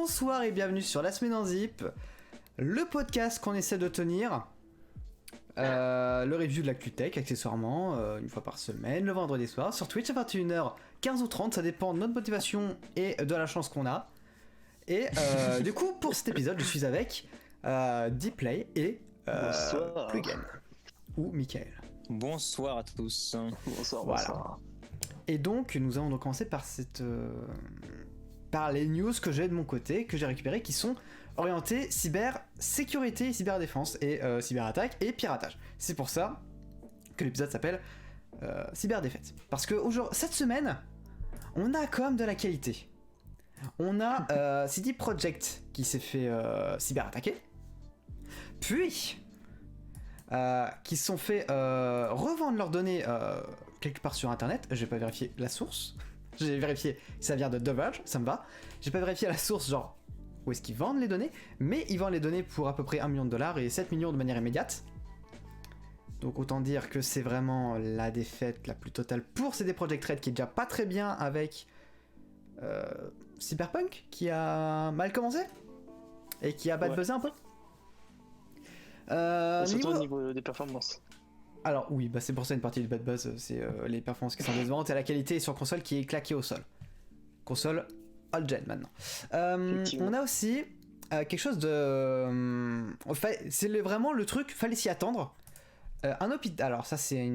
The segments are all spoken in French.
Bonsoir et bienvenue sur La Semaine en Zip, le podcast qu'on essaie de tenir, le review de l'actu tech accessoirement, une fois par semaine, le vendredi soir, sur Twitch à 21h, 15 ou 30, ça dépend de notre motivation et de la chance qu'on a. Et du coup, pour cet épisode, je suis avec Dplay et Plugin, ou Michael. Bonsoir à tous. Bonsoir, Voilà. bonsoir. Et donc, nous allons donc commencer par par les news que j'ai de mon côté, que j'ai récupérées, qui sont orientées cybersécurité, cyberdéfense et cyberattaque et piratage. C'est pour ça que l'épisode s'appelle Cyberdéfaite. Parce que cette semaine, on a quand même de la qualité. On a CD Projekt qui s'est fait cyberattaquer, puis qui se sont fait revendre leurs données quelque part sur internet. J'ai pas vérifié la source. J'ai vérifié que ça vient de The Verge, ça me va. J'ai pas vérifié la source, genre où est-ce qu'ils vendent les données, mais ils vendent les données pour à peu près $1 million et 7 millions de manière immédiate. Donc autant dire que c'est vraiment la défaite la plus totale pour CD Projekt Red, qui est déjà pas très bien avec Cyberpunk, qui a mal commencé et qui a bad buzzé un peu. Surtout au niveau des performances. Alors oui, bah c'est pour ça une partie du bad buzz, c'est les performances qui sont décevantes et la qualité sur console qui est claquée au sol. Console all-gen maintenant. On a aussi quelque chose de... c'est vraiment le truc, fallait s'y attendre. Un hôpital... Alors ça c'est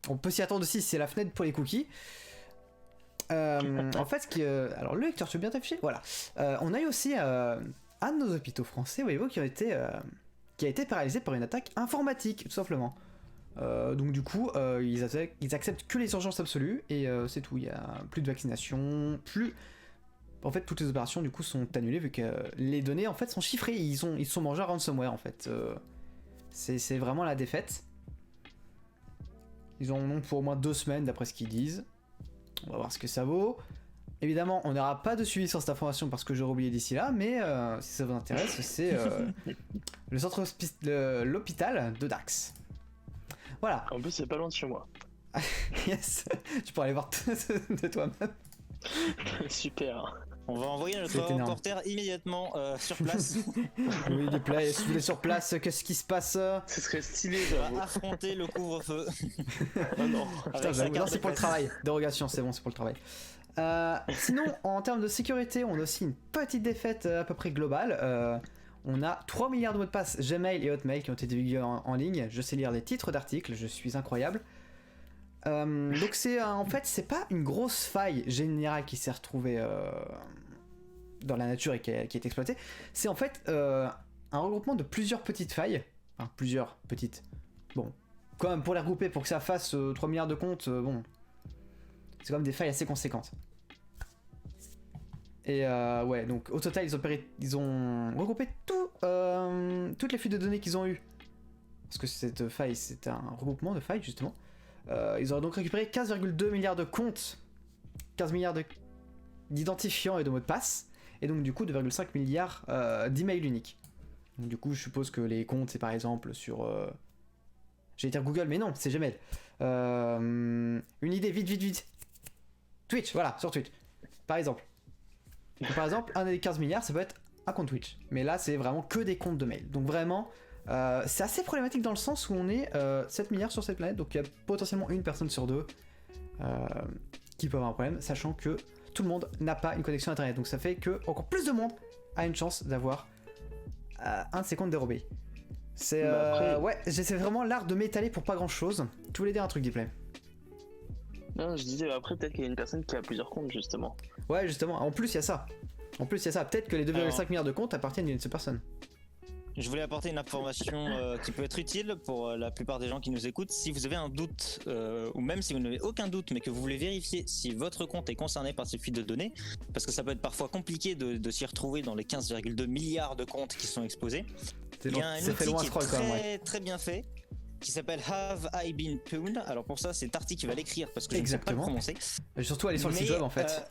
on peut s'y attendre aussi, c'est la fenêtre pour les cookies. En fait, alors le lecteur, tu veux bien t'afficher ? Voilà. On a eu aussi un de nos hôpitaux français, voyez-vous, qui a été paralysé par une attaque informatique, tout simplement. Donc du coup, ils acceptent que les urgences absolues et c'est tout. Il y a plus de vaccination, en fait, toutes les opérations du coup sont annulées vu que les données en fait sont chiffrées. Ils se sont mangés un ransomware en fait. C'est vraiment la défaite. Ils en ont pour au moins 2 semaines d'après ce qu'ils disent. On va voir ce que ça vaut. Évidemment, on n'aura pas de suivi sur cette information parce que j'aurais oublié d'ici là, mais si ça vous intéresse, c'est l'hôpital de Dax. Voilà. En plus, c'est pas loin de chez moi. Yes. Tu pourras aller voir de toi-même. Super. On va envoyer notre reporter immédiatement sur place. Oui, Dplay, si vous êtes sur place, qu'est-ce qui se passe ? Ce serait stylé, On j'avoue. va affronter le couvre-feu. Oh non. Putain, non, c'est pour le travail. Dérogation, c'est bon, c'est pour le travail. Sinon, en termes de sécurité, on a aussi une petite défaite à peu près globale. On a 3 milliards de mots de passe Gmail et Hotmail qui ont été divulgués en ligne. Je sais lire les titres d'articles, je suis incroyable. Donc en fait, c'est pas une grosse faille générale qui s'est retrouvée dans la nature et qui est exploitée. C'est en fait un regroupement de plusieurs petites failles. Enfin, plusieurs petites. Bon, quand même, pour les regrouper, pour que ça fasse 3 milliards de comptes, bon... C'est quand même des failles assez conséquentes. Et ouais, donc au total, ils ont regroupé toutes les fuites de données qu'ils ont eues. Parce que cette faille, c'est un regroupement de failles, justement. Ils ont donc récupéré 15,2 milliards de comptes, 15 milliards d'identifiants et de mots de passe, et donc du coup 2,5 milliards d'emails uniques. Donc, du coup, je suppose que les comptes, c'est par exemple sur... J'allais dire Google, mais non, c'est Gmail. Une idée, vite. Twitch, voilà, sur Twitch. Par exemple. Donc, par exemple, un des 15 milliards, ça peut être un compte Twitch. Mais là, c'est vraiment que des comptes de mail. Donc vraiment, c'est assez problématique dans le sens où on est 7 milliards sur cette planète. Donc il y a potentiellement une personne sur 2 qui peut avoir un problème, sachant que tout le monde n'a pas une connexion internet. Donc ça fait que encore plus de monde a une chance d'avoir un de ses comptes dérobés. C'est ouais, c'est vraiment l'art de m'étaler pour pas grand chose. Tu voulais dire un truc, Dplay ? Non, je disais, après, peut-être qu'il y a une personne qui a plusieurs comptes, justement. Ouais, justement. En plus, il y a ça. Peut-être que les 2,5 milliards de comptes appartiennent à une seule personne. Je voulais apporter une information qui peut être utile pour la plupart des gens qui nous écoutent. Si vous avez un doute, ou même si vous n'avez aucun doute, mais que vous voulez vérifier si votre compte est concerné par ces fuites de données, parce que ça peut être parfois compliqué de s'y retrouver dans les 15,2 milliards de comptes qui sont exposés. Il y a un outil qui est très bien fait, qui s'appelle Have I Been Pwned. Alors pour ça, c'est Tarty qui va l'écrire parce que je ne sais pas le prononcer. Et surtout aller sur le site web en fait.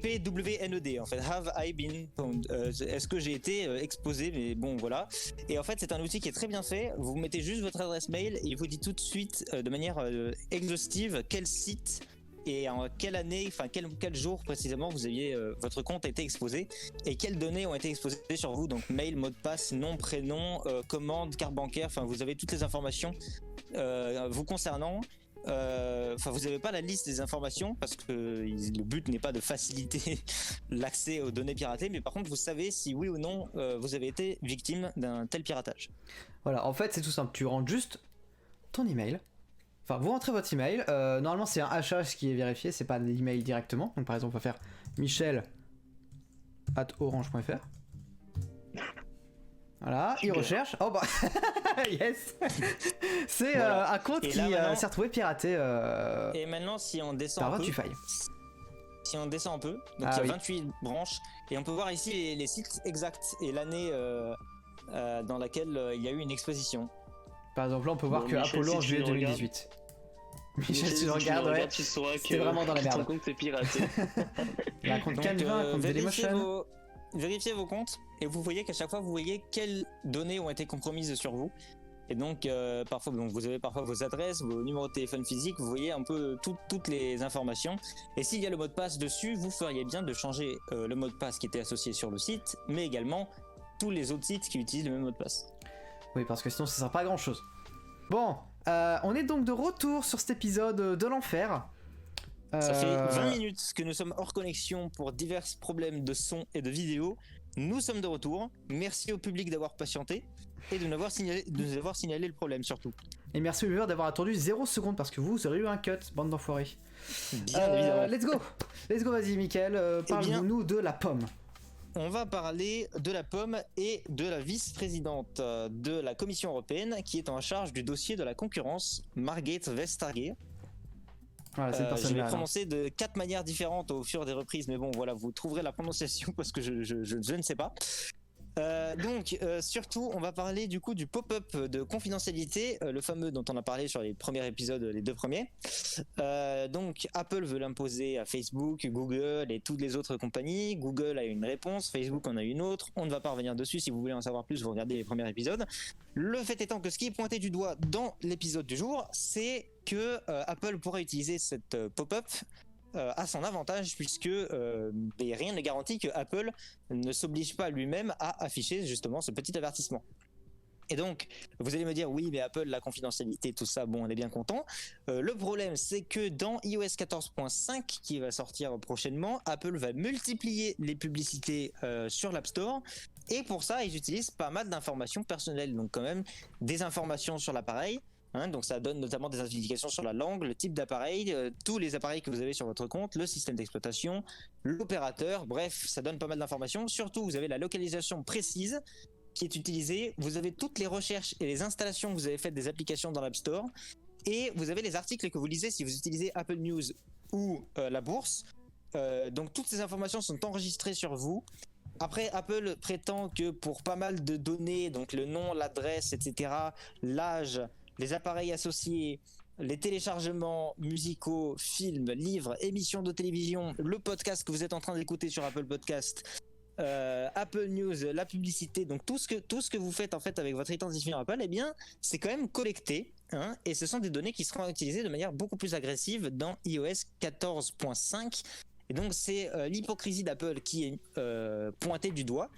PWNED en fait, Have I Been Pwned. Est-ce que j'ai été exposé? Mais bon voilà. Et en fait c'est un outil qui est très bien fait. Vous mettez juste votre adresse mail et il vous dit tout de suite de manière exhaustive quel site et en quelle année, enfin quel jour précisément vous aviez votre compte a été exposé et quelles données ont été exposées sur vous, donc mail, mot de passe, nom, prénom, commande, carte bancaire, enfin vous avez toutes les informations vous concernant. Enfin, vous n'avez pas la liste des informations parce que le but n'est pas de faciliter l'accès aux données piratées, mais par contre vous savez si oui ou non vous avez été victime d'un tel piratage. Voilà, en fait c'est tout simple, tu rentres juste ton email. Enfin, vous rentrez votre email. Normalement, c'est un HH qui est vérifié, c'est pas l'email directement. Donc, par exemple, on va faire michel@orange.fr. Voilà, il recherche. Oh bah, yes. C'est Voilà. un compte Et qui là, maintenant- s'est retrouvé piraté Et maintenant, si on descend par un peu, Vertufy. donc Ah il y a oui. 28 branches et on peut voir ici les sites exacts et l'année dans laquelle il y a eu une exposition. Par exemple, là, on peut voir Bon, que Michel, Apollo en si tu juillet nous regardes- 2018. Michel, Michel, tu si le regardes, nous ouais. regardes, tu sauras C'était vraiment dans la que ton merde. compte est piraté. Il y a un compte Donc, Canva, un compte Dailymotion. vérifiez vos comptes et vous voyez qu'à chaque fois vous voyez quelles données ont été compromises sur vous. Et donc parfois donc vous avez parfois vos adresses, vos numéros de téléphone physiques, vous voyez un peu toutes les informations. Et s'il y a le mot de passe dessus, vous feriez bien de changer le mot de passe qui était associé sur le site, mais également tous les autres sites qui utilisent le même mot de passe. Oui, parce que sinon, ça sert pas à grand chose. Bon, on est donc de retour sur cet épisode de l'enfer. Ça fait 20 minutes que nous sommes hors connexion pour divers problèmes de son et de vidéo. Nous sommes de retour. Merci au public d'avoir patienté et de nous avoir signalé le problème surtout. Et merci aux viewers d'avoir attendu 0 secondes parce que vous aurez eu un cut, bande d'enfoirés. Bien évidemment. Let's go, vas-y, Mickaël. Parle-nous de la pomme. On va parler de la pomme et de la vice-présidente de la Commission européenne qui est en charge du dossier de la concurrence, Margrethe Vestager. Voilà, c'est une Je personne vais là. prononcer de 4 manières différentes au fur des reprises, mais bon, voilà, vous trouverez la prononciation parce que je ne sais pas. Surtout, on va parler du coup du pop-up de confidentialité, le fameux dont on a parlé sur les premiers épisodes, les 2 premiers. Donc, Apple veut l'imposer à Facebook, Google et toutes les autres compagnies. Google a une réponse, Facebook en a une autre. On ne va pas revenir dessus. Si vous voulez en savoir plus, vous regardez les premiers épisodes. Le fait étant que ce qui est pointé du doigt dans l'épisode du jour, c'est que Apple pourra utiliser cette pop-up à son avantage puisque rien ne garantit que Apple ne s'oblige pas lui-même à afficher justement ce petit avertissement. Et donc, vous allez me dire, oui, mais Apple, la confidentialité, tout ça, bon, on est bien content. Le problème, c'est que dans iOS 14.5, qui va sortir prochainement, Apple va multiplier les publicités sur l'App Store. Et pour ça, ils utilisent pas mal d'informations personnelles. Donc quand même, des informations sur l'appareil. Donc ça donne notamment des indications sur la langue, le type d'appareil, tous les appareils que vous avez sur votre compte, le système d'exploitation, l'opérateur, bref, ça donne pas mal d'informations. Surtout, vous avez la localisation précise qui est utilisée, vous avez toutes les recherches et les installations que vous avez faites des applications dans l'App Store, et vous avez les articles que vous lisez si vous utilisez Apple News ou la bourse. Donc toutes ces informations sont enregistrées sur vous. Après, Apple prétend que pour pas mal de données, donc le nom, l'adresse, etc., l'âge, les appareils associés, les téléchargements musicaux, films, livres, émissions de télévision, le podcast que vous êtes en train d'écouter sur Apple Podcast, Apple News, la publicité, donc tout ce que vous faites en fait avec votre identifiant Apple, eh bien, c'est quand même collecté, et ce sont des données qui seront utilisées de manière beaucoup plus agressive dans iOS 14.5. Et donc c'est l'hypocrisie d'Apple qui est pointée du doigt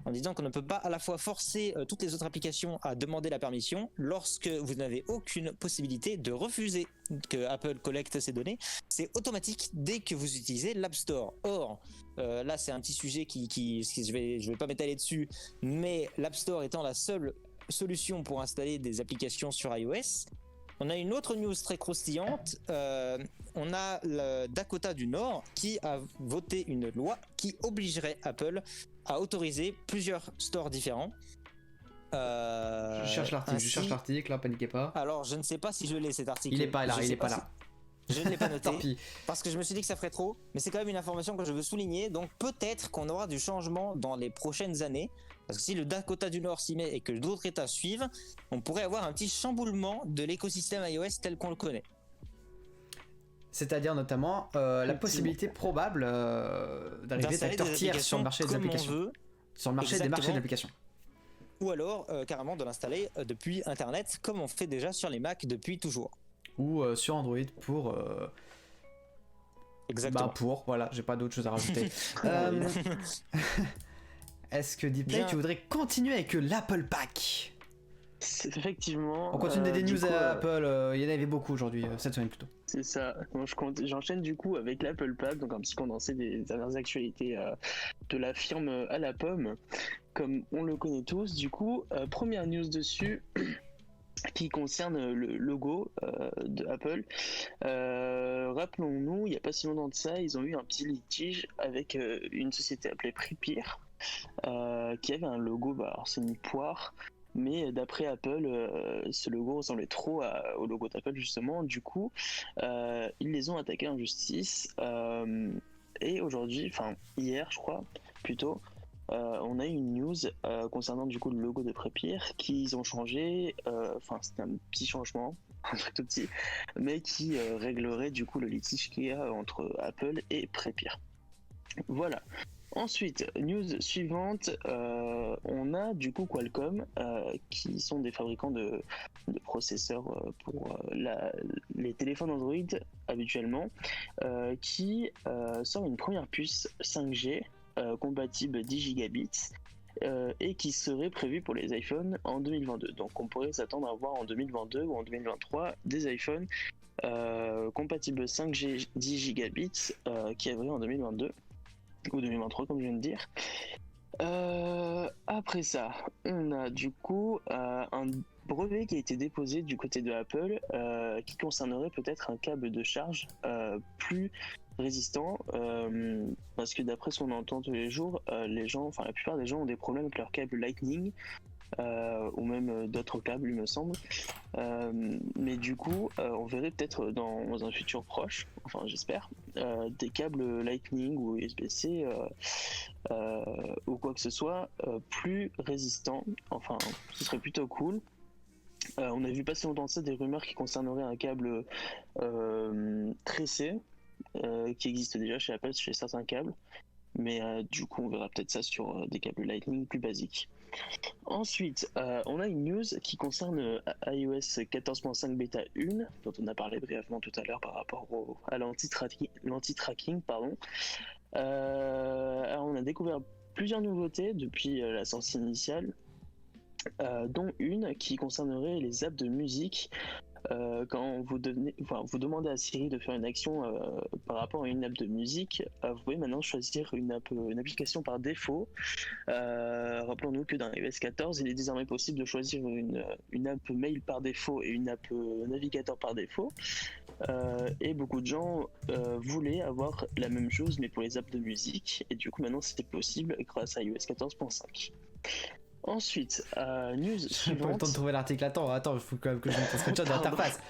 en disant qu'on ne peut pas à la fois forcer toutes les autres applications à demander la permission lorsque vous n'avez aucune possibilité de refuser que Apple collecte ces données. C'est automatique dès que vous utilisez l'App Store. Or, là c'est un petit sujet qui je vais pas m'étaler dessus, mais l'App Store étant la seule solution pour installer des applications sur iOS. On a une autre news très croustillante. On a le Dakota du Nord qui a voté une loi qui obligerait Apple à autoriser plusieurs stores différents. Je cherche l'article, là, paniquez pas. Alors, je ne sais pas si je l'ai cet article. Il est pas là, il est pas là. Je ne l'ai pas noté Tant pis. parce que je me suis dit que ça ferait trop, mais c'est quand même une information que je veux souligner. Donc peut-être qu'on aura du changement dans les prochaines années. Parce que si le Dakota du Nord s'y met et que d'autres États suivent, on pourrait avoir un petit chamboulement de l'écosystème iOS tel qu'on le connaît. C'est-à-dire notamment la possibilité probable d'arriver d'acteurs tiers sur le marché des applications. Sur le marché des marchés d'applications. Ou alors carrément de l'installer depuis Internet, comme on fait déjà sur les Mac depuis toujours. Ou sur Android pour Exactement. Voilà, j'ai pas d'autre chose à rajouter. Est-ce que Deeplay, Bien. tu voudrais continuer avec l'Apple Pack? Effectivement. On continue des du news coup, à Apple, il y en avait beaucoup aujourd'hui, cette semaine plutôt. C'est ça. Bon, j'enchaîne du coup avec l'Apple Pack, donc un petit condensé des dernières actualités de la firme à la pomme, comme on le connaît tous. Du coup, première news dessus. Qui concerne le logo de Apple. Rappelons-nous, il n'y a pas si longtemps de ça, ils ont eu un petit litige avec une société appelée Prepeer, qui avait un logo, alors c'est une poire, mais d'après Apple, ce logo ressemblait trop au logo d'Apple justement. Du coup, ils les ont attaqués en justice. Et aujourd'hui, enfin hier je crois, plutôt, on a eu une news concernant du coup le logo de Prepeer qu'ils ont changé, enfin c'était un petit changement, un truc tout petit, mais qui réglerait du coup le litige qu'il y a entre Apple et Prepeer. Voilà. Ensuite, news suivante, on a du coup Qualcomm, qui sont des fabricants de processeurs pour les téléphones Android habituellement, qui sort une première puce 5G compatible 10 gigabits et qui serait prévue pour les iPhones en 2022. Donc on pourrait s'attendre à voir en 2022 ou en 2023 des iPhones compatibles 5G 10 gigabits qui arriveraient en 2022 ou 2023 comme je viens de dire. Après ça, on a du coup un brevet qui a été déposé du côté de Apple qui concernerait peut-être un câble de charge plus résistant, parce que d'après ce qu'on entend tous les jours, la plupart des gens ont des problèmes avec leur câble Lightning ou même d'autres câbles il me semble, mais du coup on verrait peut-être dans un futur proche, enfin j'espère, des câbles Lightning ou USB-C ou quoi que ce soit plus résistants, enfin ce serait plutôt cool. On a vu passer longtemps ça des rumeurs qui concerneraient un câble tressé qui existe déjà chez Apple, chez certains câbles, mais du coup on verra peut-être ça sur des câbles Lightning plus basiques. Ensuite, on a une news qui concerne iOS 14.5 bêta 1, dont on a parlé brièvement tout à l'heure par rapport à l'anti-tracking. Alors on a découvert plusieurs nouveautés depuis la sortie initiale, dont une qui concernerait les apps de musique. Quand vous demandez à Siri de faire une action par rapport à une app de musique, vous pouvez maintenant choisir une application par défaut. Rappelons-nous que dans iOS 14, il est désormais possible de choisir une app mail par défaut et une app navigateur par défaut. Et beaucoup de gens voulaient avoir la même chose mais pour les apps de musique, et du coup maintenant c'est possible grâce à iOS 14.5. Ensuite, news J'ai pas le suivante. temps de trouver l'article. Attends, il faut quand même que je mette un screenshot de l'interface.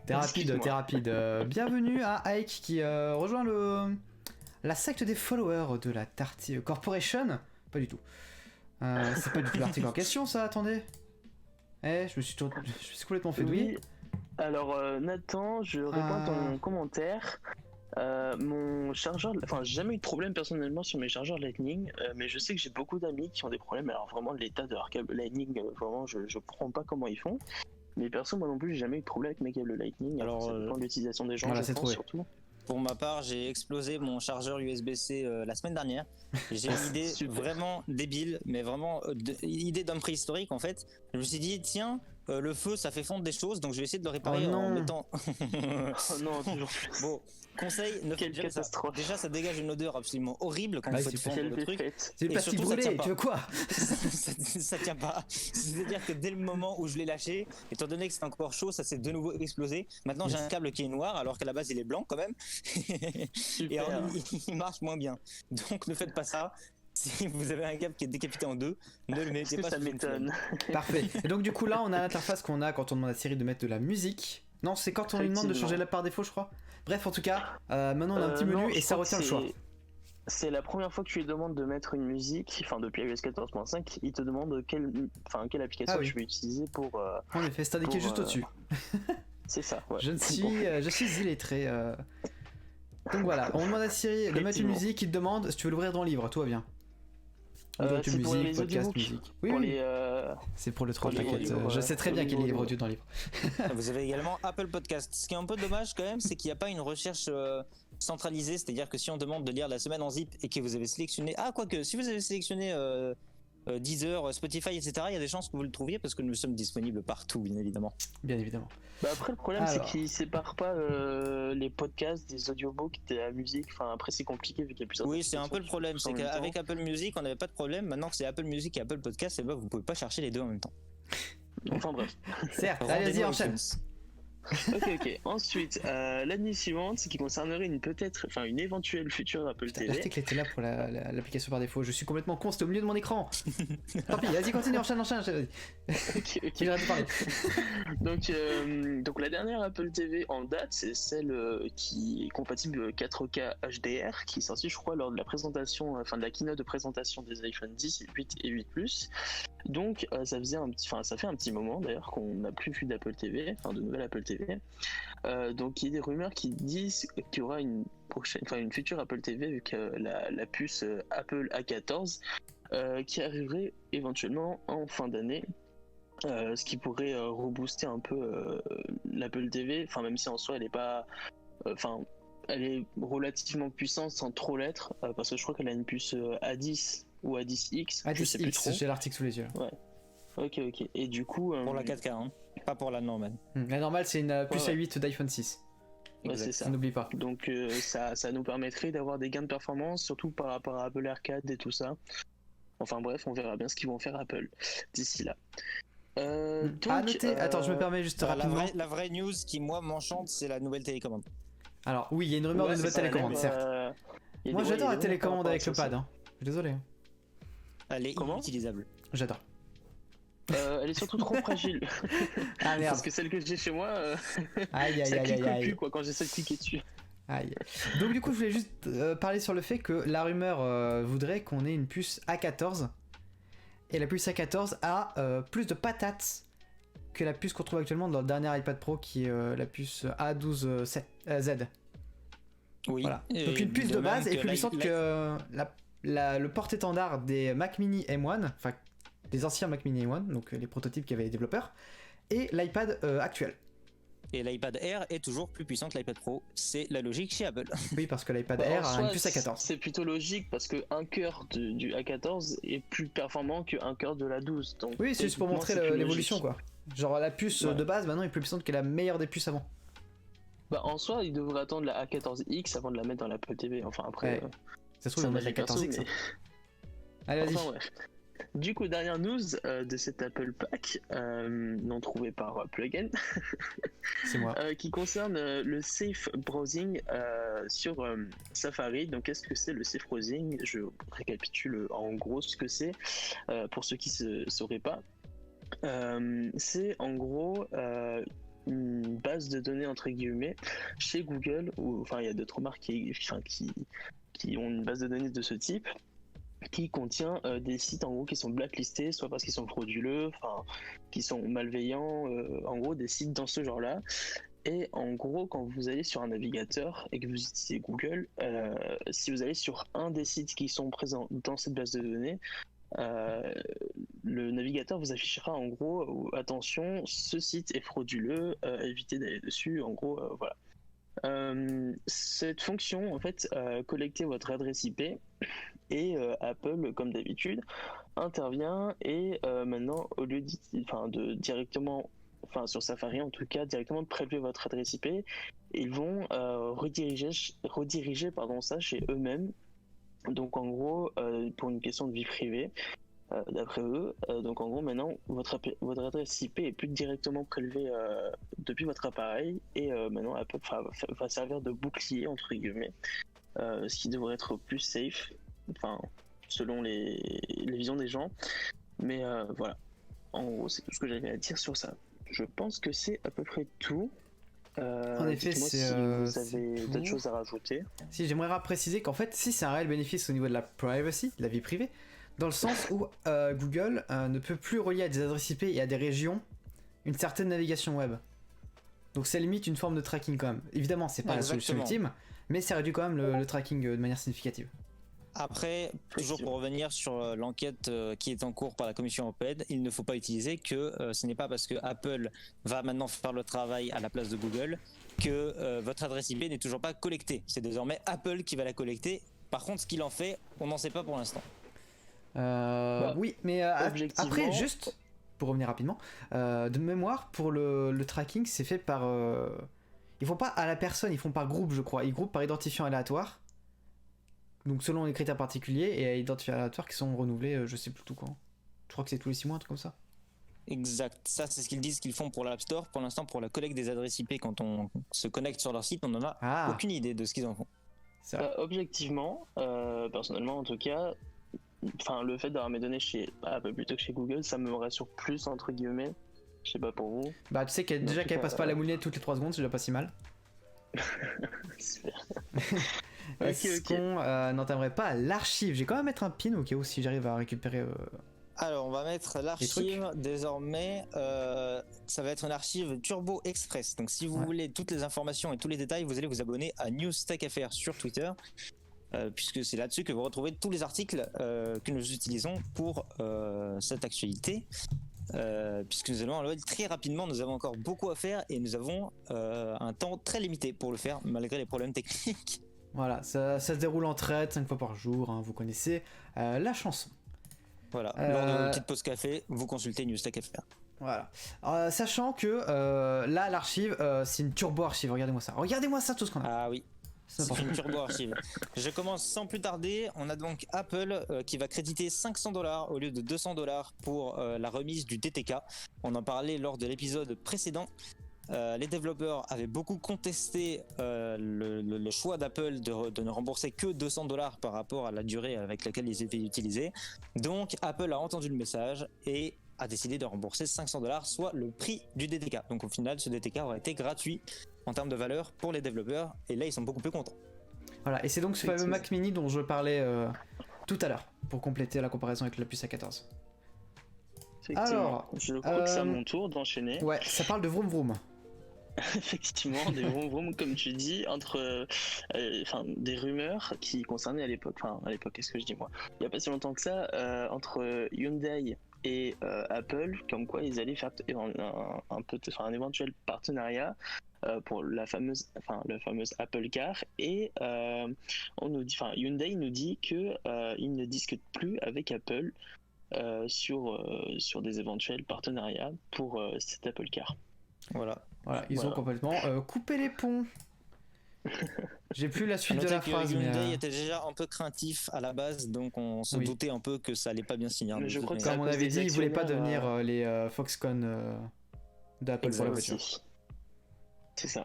T'es rapide. Bienvenue à Ike qui rejoint la secte des followers de la Tarty Corporation. Pas du tout. C'est pas du tout l'article en question, ça, attendez. Je me suis complètement fait douiller. Oui. Alors Nathan, je réponds à ton commentaire. Mon chargeur, enfin j'ai jamais eu de problème personnellement sur mes chargeurs Lightning, mais je sais que j'ai beaucoup d'amis qui ont des problèmes. Alors vraiment l'état de leur câble Lightning, vraiment je comprends pas comment ils font. Mais perso moi non plus j'ai jamais eu de problème avec mes câbles Lightning. Alors ça dépend de l'utilisation des gens, voilà, je c'est pense trouvé. surtout. Pour ma part, j'ai explosé mon chargeur USB-C la semaine dernière. J'ai une idée Super. vraiment débile, mais vraiment idée d'homme préhistorique en fait. Je me suis dit, tiens, le feu ça fait fondre des choses, donc je vais essayer de le réparer Oh non. en mettant. Oh non, toujours plus. Bon, conseil, ne Quelle faites jamais ça. catastrophe. Déjà, ça dégage une odeur absolument horrible quand Ah, vous faites c'est fondre Quelle le truc. défaite. C'est le Et plastique surtout, ça brûlé, tient pas. tu veux quoi? ça tient pas. C'est-à-dire que dès le moment où je l'ai lâché, étant donné que c'est encore chaud, ça s'est de nouveau explosé. Maintenant, j'ai un câble qui est noir, alors qu'à la base, il est blanc quand même. Et Super. alors, il marche moins bien. Donc, ne faites pas ça. Si vous avez un câble qui est décapité en deux, ne le mettez pas Ça sous une fenêtre. m'étonne. Parfait. Et donc du coup là on a l'interface qu'on a quand on demande à Siri de mettre de la musique. Non, c'est quand on lui demande de changer la par défaut, je crois. Bref, en tout cas, maintenant on a un petit Non, menu je et ça crois que retient le choix. C'est la première fois que tu lui demandes de mettre une musique, enfin depuis iOS 14.5, il te demande quelle application Ah oui. tu veux utiliser pour. En effet, c'est indiqué pour, juste au-dessus. C'est ça. Ouais. Je suis illettré. Donc voilà, on demande à Siri de mettre une Effectivement. musique, il te demande si tu veux l'ouvrir dans le livre, tout va bien. Donc C'est pour musique, les podcast, audiobooks. musique. Oui, Pour oui. les, C'est pour le troll, pour les t'inquiète. audios, Je sais très bien pour qu'il y a les les livres audios. audio dans le livre. Vous avez également Apple Podcast. Ce qui est un peu dommage quand même, c'est qu'il n'y a pas une recherche centralisé, c'est-à-dire que si on demande de lire la semaine en zip et que vous avez sélectionné, quoique, si vous avez sélectionné Deezer, Spotify, etc., il y a des chances que vous le trouviez parce que nous sommes disponibles partout, bien évidemment. Bien évidemment. Bah après le problème Alors. c'est qu'ils séparent pas les podcasts des audiobooks de la musique. Enfin après c'est compliqué vu qu'il y a plusieurs. Oui, c'est un peu le problème, c'est en même qu'avec temps. Apple Music, on n'avait pas de problème. Maintenant que c'est Apple Music et Apple Podcast, vous pouvez pas chercher les deux en même temps. Enfin bref. Certes, allez, vas-y, Rendez-vous enchaîne. iTunes. Ok. Ensuite, la news suivante, qui concernerait une éventuelle future Apple Putain, TV. l'article était là pour l'application par défaut. Je suis complètement con, c'était au milieu de mon écran. Tant pis, vas-y, continue, enchaîne. Vas-y. Ok. Tu viens de parler. Donc la dernière Apple TV en date, c'est celle qui est compatible 4K HDR, qui est sortie, je crois, lors de la présentation, de la keynote de présentation des iPhone 10, 8 et 8 Plus. Donc ça fait un petit moment d'ailleurs qu'on n'a plus vu d'Apple TV, de nouvelle Apple TV. Donc il y a des rumeurs qui disent qu'il y aura une future Apple TV avec la puce Apple A14 qui arriverait éventuellement en fin d'année. Ce qui pourrait rebooster un peu l'Apple TV, même si en soi elle est pas, elle est relativement puissante sans trop l'être, parce que je crois qu'elle a une puce A10 ou A10X. Je sais plus trop. A10X, j'ai l'article sous les yeux. Ouais. Ok. Et du coup. Pour la 4K, hein. Pas pour la normale. La normale, c'est une puce Ouais. A8 d'iPhone 6. Ouais, c'est ça. N'oublie pas. Donc ça nous permettrait d'avoir des gains de performance, surtout par rapport à Apple Arcade et tout ça. Enfin bref, on verra bien ce qu'ils vont faire Apple d'ici là. À noter, attends, je me permets juste rapidement. La vraie news qui, moi, m'enchante, c'est la nouvelle télécommande. Alors, oui, il y a une rumeur de nouvelle télécommande, certes. Moi, j'adore la télécommande avec le pad. Hein. Je suis désolé. Elle est inutilisable. J'adore. Elle est surtout trop fragile. Ah merde. Parce que celle que j'ai chez moi, Aïe, ça clique plus aïe. quoi quand j'essaie de cliquer dessus. Aïe. Donc du coup, je voulais juste parler sur le fait que la rumeur voudrait qu'on ait une puce A14. Et la puce A14 a plus de patates que la puce qu'on trouve actuellement dans le dernier iPad Pro qui est la puce A12Z. Oui. Voilà. Donc une puce de base est plus puissante que le porte-étendard des Mac Mini M1, enfin des anciens Mac Mini M1, donc les prototypes qu'avaient les développeurs, et l'iPad actuel. Et l'iPad Air est toujours plus puissant que l'iPad Pro. C'est la logique chez Apple. Oui, parce que l'iPad Air a une puce A14. C'est plutôt logique parce que un cœur du A14 est plus performant qu'un cœur de la 12. Donc oui, c'est juste pour montrer l'évolution quoi. Genre la puce de base maintenant est plus puissante que la meilleure des puces avant. Bah en soi, il devrait attendre la A14X avant de la mettre dans l'Apple TV. Enfin après. Ouais. Ça se trouve, on va mettre la 14X. Mais... Allez, vas-y. Enfin, ouais. Du coup, dernière news de cet Apple Pack, non trouvé par Plugin, c'est moi, qui concerne le safe browsing sur Safari. Donc, qu'est-ce que c'est le safe browsing? Je récapitule en gros ce que c'est pour ceux qui ne sauraient pas. C'est en gros une base de données entre guillemets chez Google, ou enfin il y a d'autres marques qui ont une base de données de ce type, qui contient des sites en gros qui sont blacklistés, soit parce qu'ils sont frauduleux, enfin qui sont malveillants, en gros des sites dans ce genre-là. Et en gros, quand vous allez sur un navigateur et que vous utilisez Google, si vous allez sur un des sites qui sont présents dans cette base de données, le navigateur vous affichera en gros attention, ce site est frauduleux, évitez d'aller dessus, en gros voilà. Cette fonction en fait collecter votre adresse IP, et Apple comme d'habitude intervient et maintenant au lieu de directement, enfin sur Safari en tout cas, directement de prélever votre adresse IP, ils vont rediriger ça chez eux-mêmes. Donc en gros pour une question de vie privée d'après eux, donc en gros maintenant votre adresse IP est plus directement prélevée depuis votre appareil, et maintenant Apple va servir de bouclier entre guillemets, ce qui devrait être plus safe, enfin selon les visions des gens, mais voilà, en gros c'est tout ce que j'avais à dire sur ça. Je pense que c'est à peu près tout. En effet, si vous avez d'autres choses à rajouter. Si, j'aimerais préciser qu'en fait, si c'est un réel bénéfice au niveau de la privacy, de la vie privée, dans le sens où Google ne peut plus relier à des adresses IP et à des régions une certaine navigation web. Donc ça limite une forme de tracking quand même. Évidemment, c'est pas la solution ultime, mais ça réduit quand même le tracking de manière significative. Après, toujours pour revenir sur l'enquête qui est en cours par la Commission européenne, il ne faut pas utiliser que ce n'est pas parce que Apple va maintenant faire le travail à la place de Google que votre adresse IP n'est toujours pas collectée. C'est désormais Apple qui va la collecter. Par contre, ce qu'il en fait, on n'en sait pas pour l'instant. Oui, mais objectivement- après, juste pour revenir rapidement, de mémoire, pour le tracking, c'est fait par. Ils font pas à la personne, ils font par groupe, je crois. Ils groupent par identifiant aléatoire. Donc selon les critères particuliers et identifiants aléatoires qui sont renouvelés, je sais plus tout quand. Je crois que c'est tous les 6 mois, un truc comme ça. Exact. Ça, c'est ce qu'ils disent qu'ils font pour l'App Store. Pour l'instant, pour la collecte des adresses IP, quand on se connecte sur leur site, on n'en a aucune idée de ce qu'ils en font. C'est vrai. Objectivement, personnellement en tout cas, enfin le fait d'avoir mes données chez Apple plutôt que chez Google, ça me rassure plus entre guillemets. Je sais pas pour vous. Bah, tu sais qu'elle, En déjà tout qu'elle cas, passe pas la moulinette toutes les 3 secondes, c'est déjà pas si mal. Super. Est-ce Ok. qu'on n'entamenterait pas l'archive? J'ai quand même mettre un pin au cas où si j'arrive à récupérer. Alors, on va mettre l'archive désormais. Ça va être une archive Turbo Express. Donc, si vous voulez toutes les informations et tous les détails, vous allez vous abonner à NewsTechFR sur Twitter, puisque c'est là-dessus que vous retrouvez tous les articles que nous utilisons pour cette actualité. Puisque nous allons en live très rapidement, nous avons encore beaucoup à faire et nous avons un temps très limité pour le faire, malgré les problèmes techniques. Voilà, ça se déroule en traite 5 fois par jour, hein, vous connaissez la chanson. Voilà, lors de votre petite pause café, vous consultez NewsTechFR. Voilà. Sachant que là, l'archive, c'est une turbo archive. Regardez-moi ça. Regardez-moi ça, tout ce qu'on a. Ah oui, c'est une turbo archive. Je commence sans plus tarder. On a donc Apple qui va créditer $500 au lieu de $200 pour la remise du DTK. On en parlait lors de l'épisode précédent. Les développeurs avaient beaucoup contesté le choix d'Apple de ne rembourser que $200 par rapport à la durée avec laquelle ils étaient utilisés. Donc Apple a entendu le message et a décidé de rembourser $500, soit le prix du DTK. Donc au final, ce DTK aurait été gratuit en termes de valeur pour les développeurs, et là ils sont beaucoup plus contents. Voilà, et c'est donc ce fameux Mac Mini dont je parlais tout à l'heure, pour compléter la comparaison avec la puce A14. Alors, je crois que c'est à mon tour d'enchaîner. Ouais, ça parle de vroom vroom. Effectivement, des vroom vroom, comme tu dis, entre des rumeurs qui concernaient à l'époque, qu'est-ce que je dis moi, il n'y a pas si longtemps que ça, entre Hyundai et Apple, comme quoi ils allaient faire un éventuel partenariat pour la fameuse Apple Car, et Hyundai nous dit que ils ne discutent plus avec Apple sur des éventuels partenariats pour cette Apple Car. Voilà, ils ont complètement coupé les ponts. J'ai plus la suite de la phrase. Hyundai était déjà un peu craintif à la base, donc on se doutait un peu que ça allait pas bien se finir. Mais je crois que comme on avait dit, ils voulaient pas devenir les Foxconn d'Apple pour la voiture. C'est ça.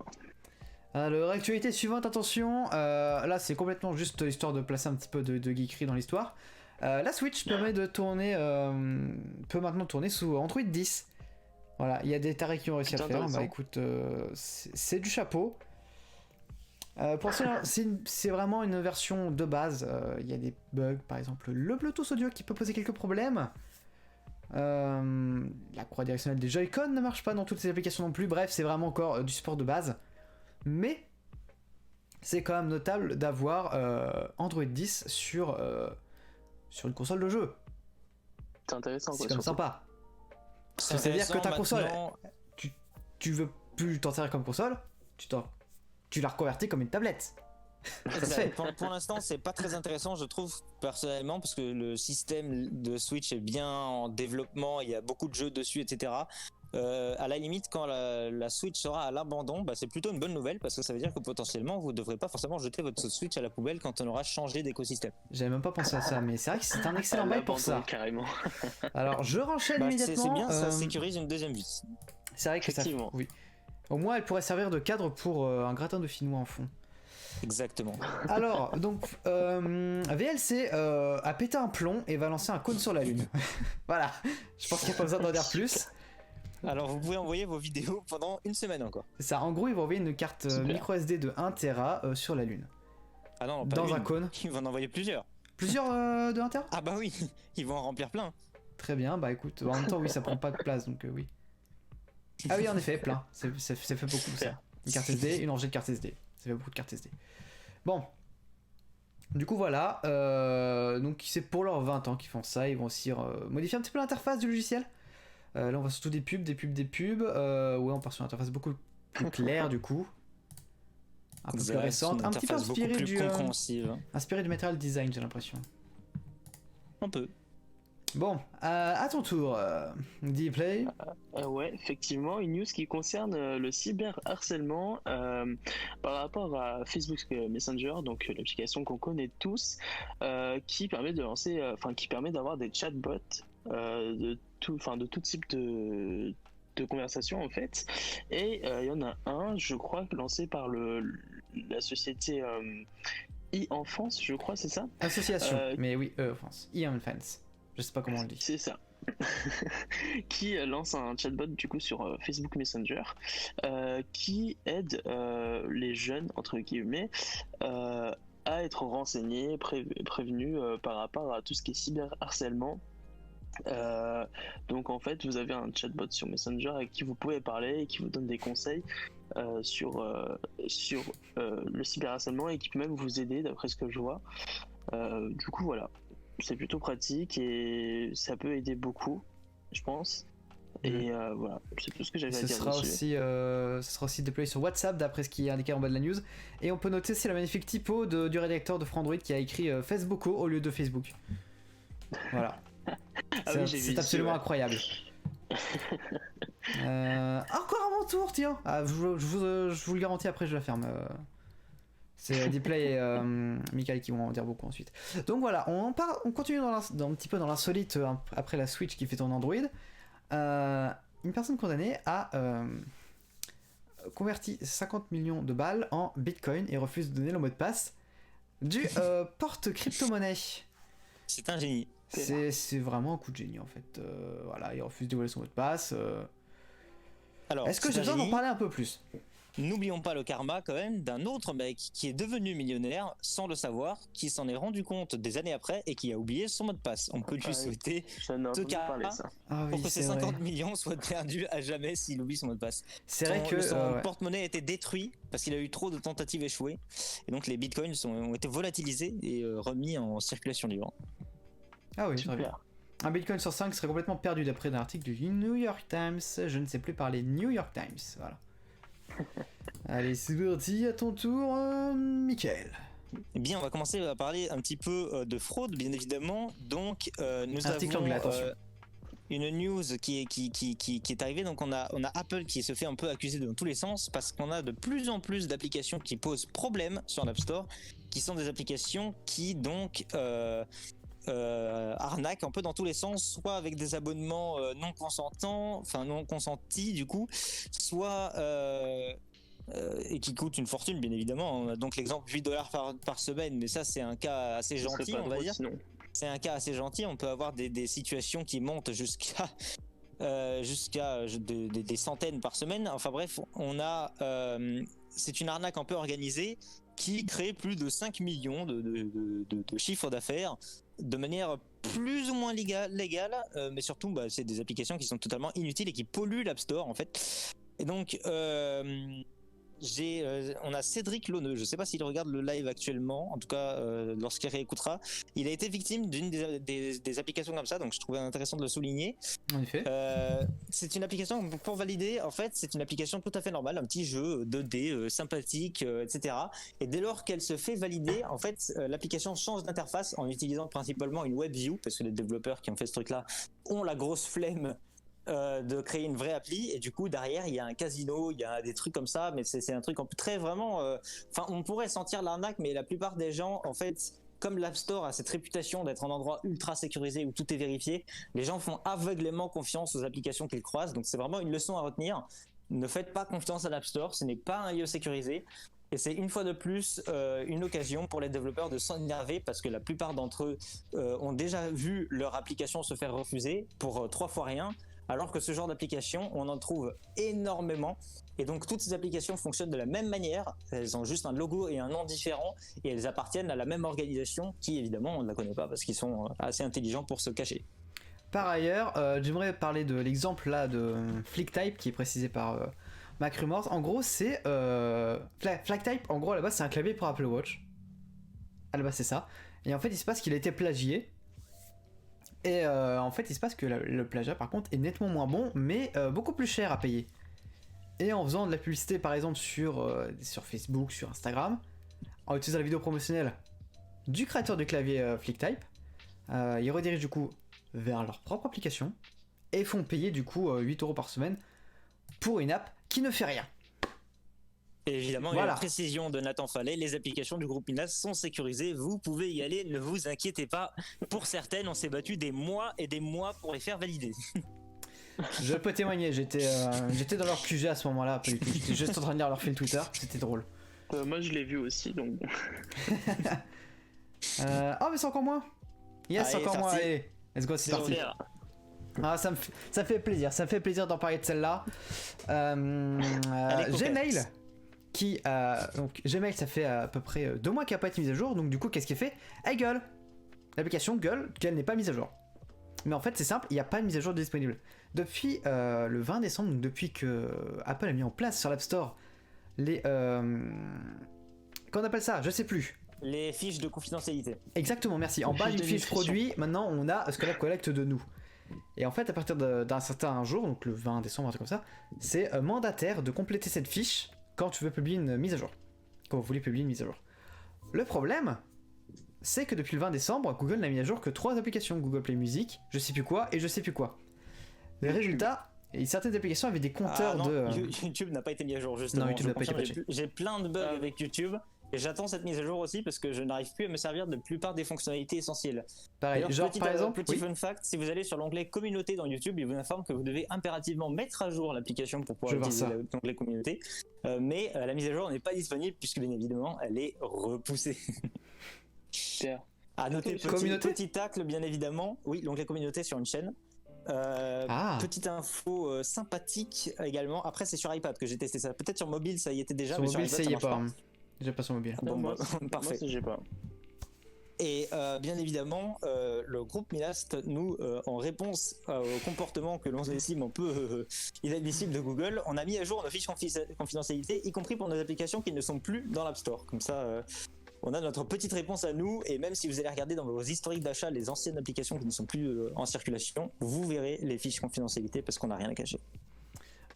Alors, actualité suivante, attention. Là, c'est complètement juste histoire de placer un petit peu de geekery dans l'histoire. La Switch permet de tourner, peut maintenant tourner sous Android 10. Voilà, il y a des tarés qui ont réussi à le faire. Bah écoute, c'est du chapeau. Pour cela, c'est vraiment une version de base. Il y a des bugs, par exemple le Bluetooth audio qui peut poser quelques problèmes. La croix directionnelle des Joy-Con ne marche pas dans toutes les applications non plus. Bref, c'est vraiment encore du support de base. Mais c'est quand même notable d'avoir Android 10 sur une console de jeu. C'est intéressant. C'est comme sympa. C'est-à-dire que ta console, tu veux plus t'en servir comme console, tu la reconvertis comme une tablette. Ça se fait. Pour l'instant, c'est pas très intéressant, je trouve, personnellement, parce que le système de Switch est bien en développement, il y a beaucoup de jeux dessus, etc. À la limite, quand la Switch sera à l'abandon, c'est plutôt une bonne nouvelle, parce que ça veut dire que potentiellement, vous ne devrez pas forcément jeter votre Switch à la poubelle quand on aura changé d'écosystème. J'avais même pas pensé à ça, mais c'est vrai que c'est un excellent bail pour ça. Carrément. Alors, je renchaîne immédiatement. C'est bien, ça sécurise une deuxième vie. C'est vrai que ça. Oui. Au moins, elle pourrait servir de cadre pour un gratin de finnois en fond. Exactement. Alors, donc, VLC a pété un plomb et va lancer un cône sur la Lune. Voilà, je pense qu'il n'y a pas besoin d'en dire plus. Alors, vous pouvez envoyer vos vidéos pendant une semaine encore. C'est ça, en gros, ils vont envoyer une carte micro SD de 1 Tera sur la Lune. Ah non, pas dans un cône. Ils vont en envoyer plusieurs. Plusieurs de 1 Tera ? Ah bah oui, ils vont en remplir plein. Très bien, bah écoute, en même temps, oui, ça prend pas de place, donc oui. Ah oui, en effet, plein. Ça fait beaucoup ça. Une carte SD, une rangée de cartes SD. Ça fait beaucoup de cartes SD. Bon. Du coup voilà, donc c'est pour leurs 20 ans qu'ils font ça, ils vont aussi modifier un petit peu l'interface du logiciel. Là on voit surtout des pubs, ouais on part sur une interface beaucoup plus claire du coup. Un peu plus récente, un petit peu inspiré du Material Design j'ai l'impression. Un peu. Bon, à ton tour, Dplay. Ouais, effectivement, une news qui concerne le cyberharcèlement par rapport à Facebook Messenger, donc l'application qu'on connaît tous, qui permet de lancer, qui permet d'avoir des chatbots de tout type de conversation en fait. Et il y en a un, je crois, lancé par la société e-enfance, je crois, c'est ça? Association, mais oui, France. E-enfance. Je sais pas comment on le dit. C'est ça. Qui lance un chatbot du coup sur Facebook Messenger qui aide les jeunes entre guillemets à être renseignés, prévenus par rapport à tout ce qui est cyberharcèlement. Donc en fait vous avez un chatbot sur Messenger avec qui vous pouvez parler et qui vous donne des conseils sur le cyberharcèlement et qui peut même vous aider d'après ce que je vois. Du coup voilà. C'est plutôt pratique et ça peut aider beaucoup, je pense. Et voilà, c'est tout ce que j'avais à dire dessus. Ce sera aussi déployé sur WhatsApp d'après ce qui est indiqué en bas de la news. Et on peut noter c'est la magnifique typo du rédacteur de Frandroid qui a écrit Facebooko au lieu de Facebook. Voilà. C'est absolument incroyable. Encore à mon tour, tiens. Je vous le garantis, après je la ferme. C'est Dplay et Michael qui vont en dire beaucoup ensuite. Donc voilà, on continue un petit peu dans l'insolite après la Switch qui fait tourner Android. Une personne condamnée a converti 50 millions de balles en Bitcoin et refuse de donner le mot de passe du porte crypto-monnaie. C'est un génie. C'est vraiment un coup de génie en fait. Voilà, il refuse de dévoiler son mot de passe. Alors, est-ce que j'ai besoin d'en parler un peu plus? N'oublions pas le karma quand même d'un autre mec qui est devenu millionnaire sans le savoir, qui s'en est rendu compte des années après et qui a oublié son mot de passe. On peut lui souhaiter ce karma pour que ces 50 millions soient perdus à jamais s'il oublie son mot de passe. C'est vrai que son porte-monnaie a été détruit parce qu'il a eu trop de tentatives échouées et donc les bitcoins ont été volatilisés et remis en circulation libre. Ah oui, très bien. Un bitcoin sur 5 serait complètement perdu d'après un article du New York Times. Je ne sais plus parler New York Times, voilà. Allez, c'est parti, à ton tour, Mickaël. Eh bien, on va commencer à parler un petit peu de fraude, bien évidemment. Donc, nous article avons anglais, attention. Une news qui est arrivée. Donc, on a Apple qui se fait un peu accuser dans tous les sens parce qu'on a de plus en plus d'applications qui posent problème sur l'App Store, qui sont des applications qui donc arnaque un peu dans tous les sens, soit avec des abonnements non consentis du coup, soit et qui coûtent une fortune bien évidemment. On a donc l'exemple $8 par semaine, mais ça c'est un cas assez gentil, on va dire. C'est un cas assez gentil, on peut avoir des situations qui montent jusqu'à des centaines par semaine. Enfin bref, on a c'est une arnaque un peu organisée qui crée plus de 5 millions de chiffres d'affaires de manière plus ou moins légale, mais surtout c'est des applications qui sont totalement inutiles et qui polluent l'App Store en fait. Et donc on a Cédric Launeux, je sais pas s'il regarde le live actuellement, en tout cas lorsqu'il réécoutera, il a été victime d'une des applications comme ça, donc je trouvais intéressant de le souligner. En effet. C'est une application pour valider, en fait c'est une application tout à fait normale, un petit jeu 2D sympathique, etc. Et dès lors qu'elle se fait valider, en fait l'application change d'interface en utilisant principalement une WebView, parce que les développeurs qui ont fait ce truc là ont la grosse flemme de créer une vraie appli, et du coup derrière il y a un casino, il y a des trucs comme ça, mais c'est un truc très vraiment enfin on pourrait sentir l'arnaque, mais la plupart des gens en fait, comme l'App Store a cette réputation d'être un endroit ultra sécurisé où tout est vérifié, les gens font aveuglément confiance aux applications qu'ils croisent. Donc c'est vraiment une leçon à retenir, ne faites pas confiance à l'App Store, ce n'est pas un lieu sécurisé. Et c'est une fois de plus une occasion pour les développeurs de s'énerver parce que la plupart d'entre eux ont déjà vu leur application se faire refuser pour 3 fois rien. Alors que ce genre d'application, on en trouve énormément. Et donc toutes ces applications fonctionnent de la même manière. Elles ont juste un logo et un nom différents. Et elles appartiennent à la même organisation qui, évidemment, on ne la connaît pas parce qu'ils sont assez intelligents pour se cacher. Par ailleurs, j'aimerais parler de l'exemple là de FlickType qui est précisé par MacRumors. En gros, c'est FlickType. En gros, à la base, c'est un clavier pour Apple Watch. À la base, c'est ça. Et en fait, il se passe qu'il a été plagié. Et en fait, il se passe que le plagiat, par contre, est nettement moins bon, mais beaucoup plus cher à payer. Et en faisant de la publicité, par exemple, sur Facebook, sur Instagram, en utilisant la vidéo promotionnelle du créateur du clavier FlickType, ils redirigent du coup vers leur propre application et font payer du coup 8€ par semaine pour une app qui ne fait rien. Et évidemment, Voilà. la précision de Nathan Fallet, les applications du groupe Minas sont sécurisées, vous pouvez y aller, ne vous inquiétez pas. Pour certaines, on s'est battu des mois et des mois pour les faire valider. Je peux témoigner, j'étais dans leur QG à ce moment-là, pas du tout. J'étais juste en train de lire leur fil Twitter, c'était drôle. Moi je l'ai vu aussi, donc bon. Oh mais c'est encore moins. Yes, c'est Allez, encore moins, parti. allez. Let's go, c'est C'est parti. clair. Ah, ça fait plaisir d'en parler de celle-là. coquette. Gmail, donc Gmail, ça fait à peu près 2 mois qu'elle n'a pas été mise à jour, donc du coup, qu'est-ce qu'elle fait? Elle gueule. L'application gueule qu'elle n'est pas mise à jour. Mais en fait, c'est simple, il n'y a pas de mise à jour disponible. Depuis le 20 décembre, donc depuis que Apple a mis en place sur l'App Store les... Qu'on appelle ça? Je sais plus. Les fiches de confidentialité. Exactement, merci. En Les bas fiches d'une de fiche nutrition. produit, maintenant on a ce que l'App collecte de nous. Et en fait, à partir d'un certain jour, donc le 20 décembre, un truc comme ça, c'est mandataire de compléter cette fiche quand tu veux publier une mise à jour. Quand vous voulez publier une mise à jour. Le problème, c'est que depuis le 20 décembre, Google n'a mis à jour que 3 applications. Google Play Music, je sais plus quoi, et je sais plus quoi. Les YouTube. résultats, et certaines applications avaient des compteurs non, de... YouTube n'a pas été mis à jour, justement. Non, YouTube Je n'a pas été confirme, patché. j'ai plein de bugs avec YouTube. Et j'attends cette mise à jour aussi parce que je n'arrive plus à me servir de la plupart des fonctionnalités essentielles. Pareil, D'ailleurs, genre petit, par exemple... petit oui. fun fact, si vous allez sur l'onglet communauté dans YouTube, il vous informe que vous devez impérativement mettre à jour l'application pour pouvoir Je vois utiliser ça. l'onglet communauté. Mais la mise à jour n'est pas disponible puisque bien évidemment elle est repoussée. Super. À noter Communauté petit tacle bien évidemment. Oui, l'onglet communauté sur une chaîne. Ah, Petite info sympathique également. Après c'est sur iPad que j'ai testé ça. Peut-être sur mobile ça y était déjà. sur mais mobile, sur ça iPad, y est ça marche pas. J'ai pas sur mobile. Bon, moi, parfait. ça, j'ai pas. Et bien évidemment, le groupe Milast, nous, en réponse au comportement que l'on estime un peu inadmissible de Google, on a mis à jour nos fiches confidentialité, y compris pour nos applications qui ne sont plus dans l'App Store. Comme ça, on a notre petite réponse à nous, et même si vous allez regarder dans vos historiques d'achat les anciennes applications qui ne sont plus en circulation, vous verrez les fiches confidentialité parce qu'on n'a rien à cacher.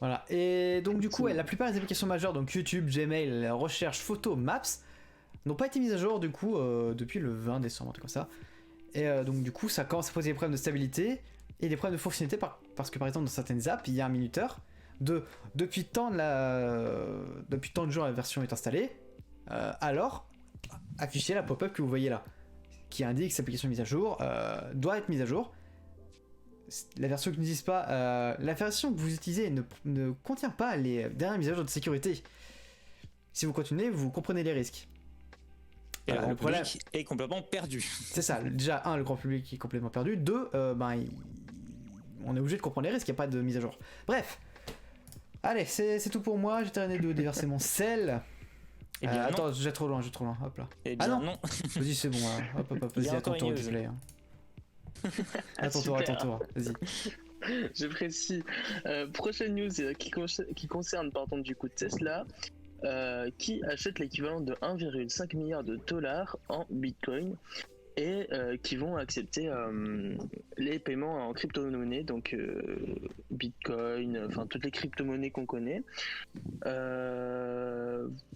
Voilà, et donc du coup, ouais, la plupart des applications majeures, donc YouTube, Gmail, recherche, photos, Maps, n'ont pas été mises à jour du coup depuis le 20 décembre, un truc comme ça. Et donc du coup, ça commence à poser des problèmes de stabilité et des problèmes de fonctionnalité parce que par exemple dans certaines apps, il y a un minuteur depuis tant de jours la version est installée, alors afficher la pop-up que vous voyez là, qui indique que cette application mise à jour doit être mise à jour. La version qui n'utilise pas, la version que vous utilisez ne contient pas les dernières mises à jour de sécurité. Si vous continuez, vous comprenez les risques. Et le le grand problème, public est complètement perdu. c'est ça. Déjà, le grand public est complètement perdu. Deux, on est obligé de comprendre les risques, il n'y a pas de mise à jour. Bref. Allez, c'est tout pour moi. J'ai terminé de déverser mon sel. Eh bien, non. Attends, j'ai trop loin, hop là. Eh Ah bien, non. non. Vas-y, c'est bon, là. Hop, Il y vas-y, a à ton encore tour, une news. replay. À ton Super. tour, vas-y. Je précise. Prochaine news qui concerne pardon, du coup Tesla, qui achète l'équivalent de 1,5 milliard de dollars en Bitcoin et qui vont accepter les paiements en crypto-monnaie, donc Bitcoin, enfin toutes les crypto-monnaies qu'on connaît.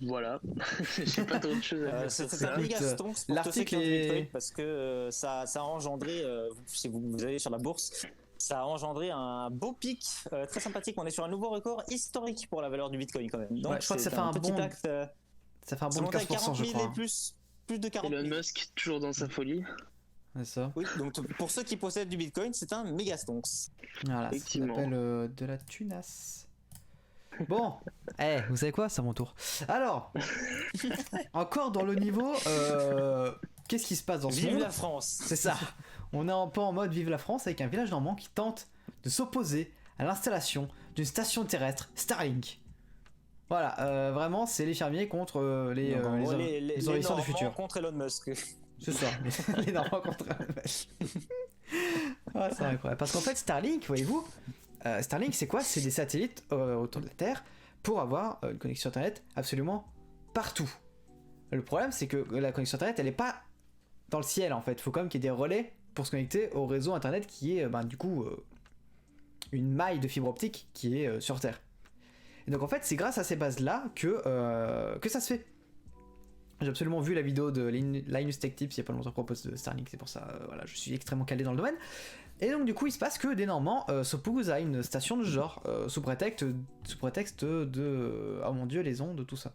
Voilà, j'ai pas trop de choses à dire sur C'est un ça. méga stonks pour tous ceux l'article qui ont du est- Bitcoin parce que ça a engendré, si vous allez sur la bourse, ça a engendré un beau pic très sympathique. On est sur un nouveau record historique pour la valeur du Bitcoin quand même. Donc Ouais, je crois que ça c'est fait un petit bond acte. Ça fait un Ça bon de monte à 15%, 40 je 000 crois. et plus de 40 000. Elon Musk toujours dans sa folie. C'est ça. Oui, donc pour ceux qui possèdent du Bitcoin, c'est un méga stonks. Voilà, ça Effectivement. s'appelle de la tunasse. Bon, vous savez quoi, c'est à mon tour. Alors, encore dans le niveau, qu'est-ce qui se passe dans ce Vive monde? la France. C'est ça. On est un peu en mode Vive la France avec un village normand qui tente de s'opposer à l'installation d'une station terrestre Starlink. Voilà, vraiment, c'est les fermiers contre les envahisseurs du futur. Normands contre Elon Musk. C'est ça, les Normands contre ah, c'est incroyable. Parce qu'en fait, Starlink, voyez-vous, Starlink, c'est quoi? C'est des satellites autour de la Terre pour avoir une connexion Internet absolument partout. Le problème, c'est que la connexion Internet, elle n'est pas dans le ciel en fait. Il faut quand même qu'il y ait des relais pour se connecter au réseau internet qui est du coup une maille de fibre optique qui est sur Terre. Et donc en fait c'est grâce à ces bases là que ça se fait. J'ai absolument vu la vidéo de Linus Tech Tips il y a pas longtemps à propos de Starlink, c'est pour ça voilà, je suis extrêmement calé dans le domaine. Et donc du coup il se passe que d'énormément s'oppose à une station de ce genre sous prétexte de oh mon dieu les ondes, tout ça.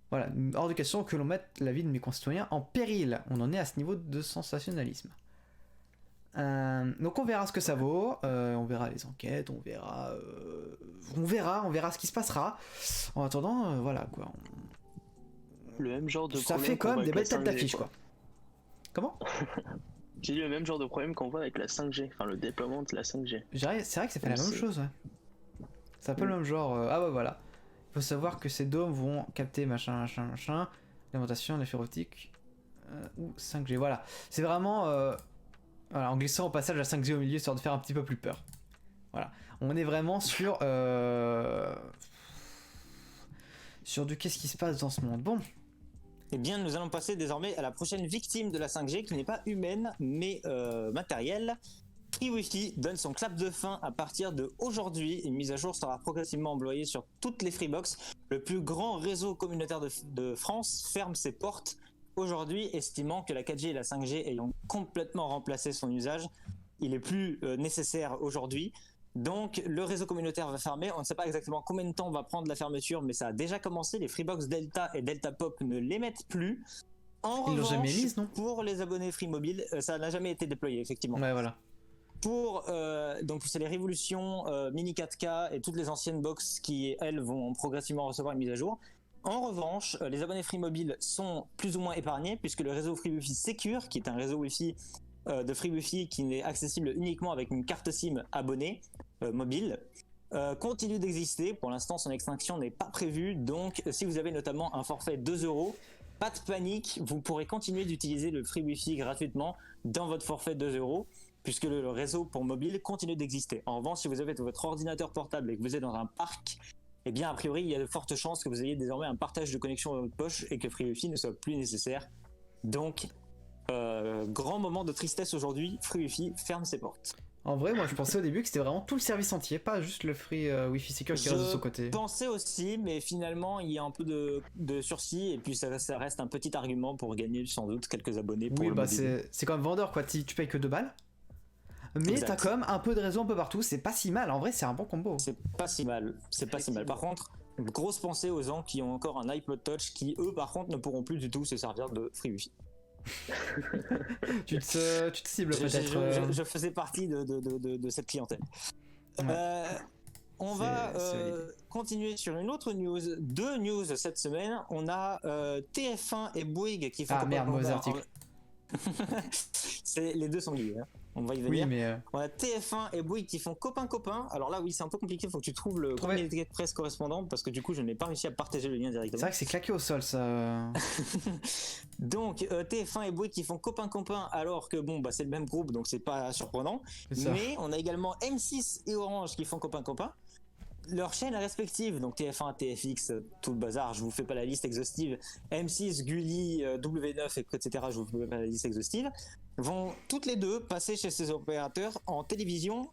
Voilà, hors de question que l'on mette la vie de mes concitoyens en péril. On en est à ce niveau de sensationnalisme. Donc on verra ce que ça vaut, on verra les enquêtes, on verra ce qui se passera. En attendant, voilà quoi. Le même genre de Ça problème fait quand qu'on même voit des avec belles la têtes 5G, d'affiche quoi. quoi. Comment ? J'ai dit le même genre de problème qu'on voit avec la 5G, enfin le déploiement de la 5G. C'est vrai que ça fait la même chose, ouais. C'est un peu le même genre. Ah bah voilà. Il faut savoir que ces dômes vont capter machin, l'alimentation, la fibre optique ou 5G. Voilà. C'est vraiment. Voilà, en glissant au passage la 5G au milieu, histoire de faire un petit peu plus peur. Voilà. On est vraiment sur. Sur du qu'est-ce qui se passe dans ce monde. Bon. Eh bien, nous allons passer désormais à la prochaine victime de la 5G qui n'est pas humaine mais matérielle. FreeWiFi donne son clap de fin à partir de aujourd'hui. Une mise à jour sera progressivement employée sur toutes les Freebox. Le plus grand réseau communautaire de France ferme ses portes aujourd'hui, estimant que la 4G et la 5G ayant complètement remplacé son usage, il est plus nécessaire aujourd'hui. Donc le réseau communautaire va fermer. On ne sait pas exactement combien de temps va prendre la fermeture, mais ça a déjà commencé. Les Freebox Delta et Delta Pop ne l'émettent plus. En Ils l'ont revanche, jamais mise, non ? pour les abonnés Free Mobile, ça n'a jamais été déployé, effectivement. Ouais, voilà. Pour donc c'est les Révolutions Mini 4K et toutes les anciennes box qui elles vont progressivement recevoir une mise à jour. En revanche, les abonnés Free Mobile sont plus ou moins épargnés puisque le réseau Free Wi-Fi Secure, qui est un réseau Wi-Fi de Free Wi-Fi qui n'est accessible uniquement avec une carte SIM abonnée mobile, continue d'exister. Pour l'instant, son extinction n'est pas prévue. Donc, si vous avez notamment un forfait 2€, pas de panique, vous pourrez continuer d'utiliser le Free Wi-Fi gratuitement dans votre forfait 2€. Puisque le réseau pour mobile continue d'exister. En revanche, si vous avez votre ordinateur portable et que vous êtes dans un parc, eh bien, a priori, il y a de fortes chances que vous ayez désormais un partage de connexion dans votre poche et que FreeWiFi ne soit plus nécessaire. Donc, grand moment de tristesse aujourd'hui, FreeWiFi ferme ses portes. En vrai, moi je pensais au début que c'était vraiment tout le service entier, pas juste le Free Wi-Fi Secure qui reste de son côté. Je pensais aussi, mais finalement, il y a un peu de sursis et puis ça reste un petit argument pour gagner sans doute quelques abonnés. Pour Oui, le bah mobile. c'est comme vendeur quoi, tu payes que 2 balles. Mais Exact. t'as quand même un peu de réseau un peu partout, c'est pas si mal, en vrai c'est un bon combo. C'est pas si mal, Par contre, grosse pensée aux gens qui ont encore un iPod Touch qui eux par contre ne pourront plus du tout se servir de FreeWiFi. tu te cibles peut-être. Je faisais partie de cette clientèle. Ouais. On va continuer sur une autre news, 2 news cette semaine. On a TF1 et Bouygues qui font Ah merde, mauvais article. Les deux sont liés, hein. On va y venir. Oui, mais On a TF1 et Bouygues qui font copain-copain. Alors là, oui, c'est un peu compliqué. Il faut que tu trouves le communiqué de presse correspondant parce que du coup, je n'ai pas réussi à partager le lien directement. c'est vrai que c'est claqué au sol ça. Donc TF1 et Bouygues qui font copain-copain alors que bon, bah, c'est le même groupe donc c'est pas surprenant. Ça. Mais on a également M6 et Orange qui font copain-copain. Leurs chaînes respectives, donc TF1, TFX, tout le bazar, je vous fais pas la liste exhaustive, M6, Gulli, W9, etc., je vous fais pas la liste exhaustive, vont toutes les deux passer chez ces opérateurs en télévision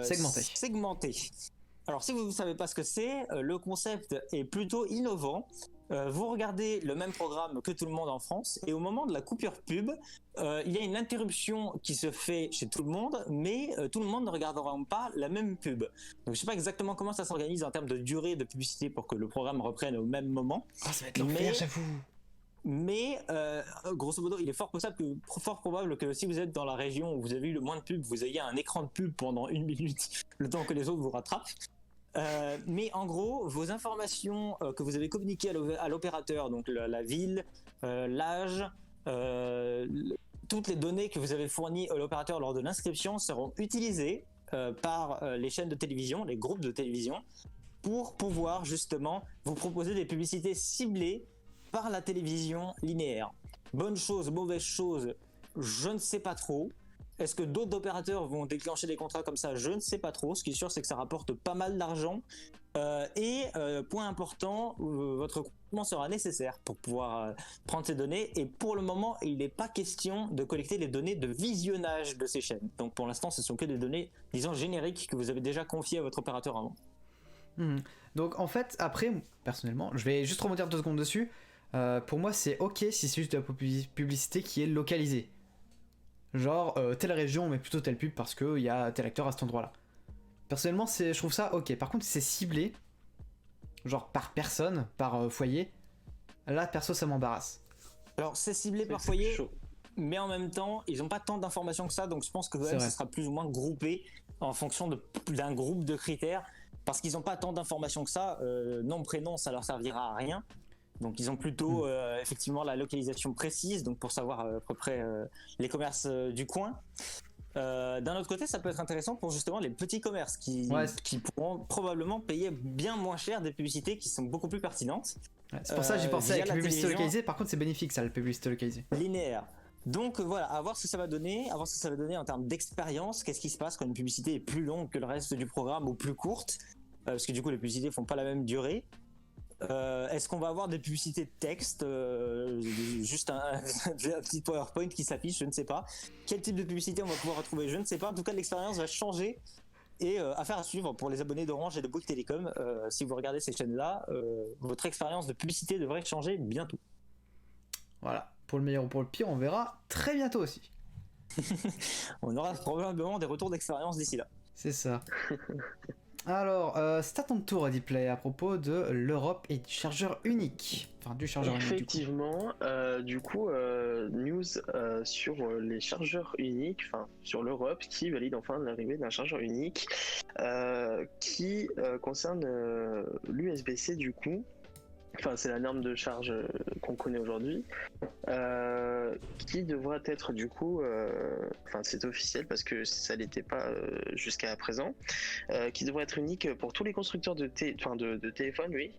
segmentée. Alors si vous ne savez pas ce que c'est, le concept est plutôt innovant. Vous regardez le même programme que tout le monde en France et au moment de la coupure pub, il y a une interruption qui se fait chez tout le monde, mais tout le monde ne regardera pas la même pub. Donc je ne sais pas exactement comment ça s'organise en termes de durée de publicité pour que le programme reprenne au même moment. Ah, ça va être l'enfer, j'avoue. Mais grosso modo, il est fort probable que si vous êtes dans la région où vous avez eu le moins de pubs, vous ayez un écran de pub pendant 1 minute, le temps que les autres vous rattrapent. Mais en gros, vos informations que vous avez communiquées à l'opérateur, donc la ville, l'âge, toutes les données que vous avez fournies à l'opérateur lors de l'inscription seront utilisées par les chaînes de télévision, les groupes de télévision, pour pouvoir justement vous proposer des publicités ciblées par la télévision linéaire. Bonne chose, mauvaise chose, je ne sais pas trop. Est-ce que d'autres opérateurs vont déclencher des contrats comme ça? Je ne sais pas trop. Ce qui est sûr, c'est que ça rapporte pas mal d'argent. Point important, votre groupement sera nécessaire pour pouvoir prendre ces données. Et pour le moment, il n'est pas question de collecter les données de visionnage de ces chaînes. Donc pour l'instant, ce sont que des données, disons, génériques que vous avez déjà confiées à votre opérateur avant. Donc en fait, après, personnellement, je vais juste rebondir 2 secondes dessus. Pour moi, c'est ok si c'est juste de la publicité qui est localisée. Genre, telle région, on met plutôt telle pub parce qu'il y a tel acteur à cet endroit-là. Personnellement, je trouve ça ok. Par contre, si c'est ciblé, genre par personne, par foyer, là, perso, ça m'embarrasse. Alors, c'est ciblé par foyer, mais en même temps, ils n'ont pas tant d'informations que ça, donc je pense que ça sera plus ou moins groupé en fonction d'un groupe de critères, parce qu'ils n'ont pas tant d'informations que ça. Nom, prénom, ça leur servira à rien. Donc ils ont plutôt effectivement la localisation précise, donc pour savoir à peu près les commerces du coin. D'un autre côté, ça peut être intéressant pour justement les petits commerces qui pourront probablement payer bien moins cher des publicités qui sont beaucoup plus pertinentes. Ouais, c'est pour ça que j'ai pensé avec la publicité localisée. Par contre, c'est bénéfique ça, la publicité localisée. Linéaire. Donc voilà, à voir ce que ça va donner, en termes d'expérience. Qu'est-ce qui se passe quand une publicité est plus longue que le reste du programme ou plus courte, parce que du coup les publicités font pas la même durée. Est-ce qu'on va avoir des publicités de texte, juste un petit PowerPoint qui s'affiche, je ne sais pas. Quel type de publicité on va pouvoir retrouver, je ne sais pas. En tout cas, l'expérience va changer et affaire à suivre pour les abonnés d'Orange et de Bouygues Telecom. Si vous regardez ces chaînes-là, votre expérience de publicité devrait changer bientôt. Voilà, pour le meilleur ou pour le pire, on verra très bientôt aussi. On aura probablement des retours d'expérience d'ici là. C'est ça. Alors, c'est à ton tour, Adiplay, à propos de l'Europe et du chargeur unique. Enfin, du chargeur unique. Effectivement, news sur les chargeurs uniques, enfin sur l'Europe qui valide enfin l'arrivée d'un chargeur unique qui concerne l'USB-C du coup. Enfin, c'est la norme de charge qu'on connaît aujourd'hui, qui devrait être du coup, enfin c'est officiel parce que ça l'était pas jusqu'à présent, qui devrait être unique pour tous les constructeurs de téléphones, oui.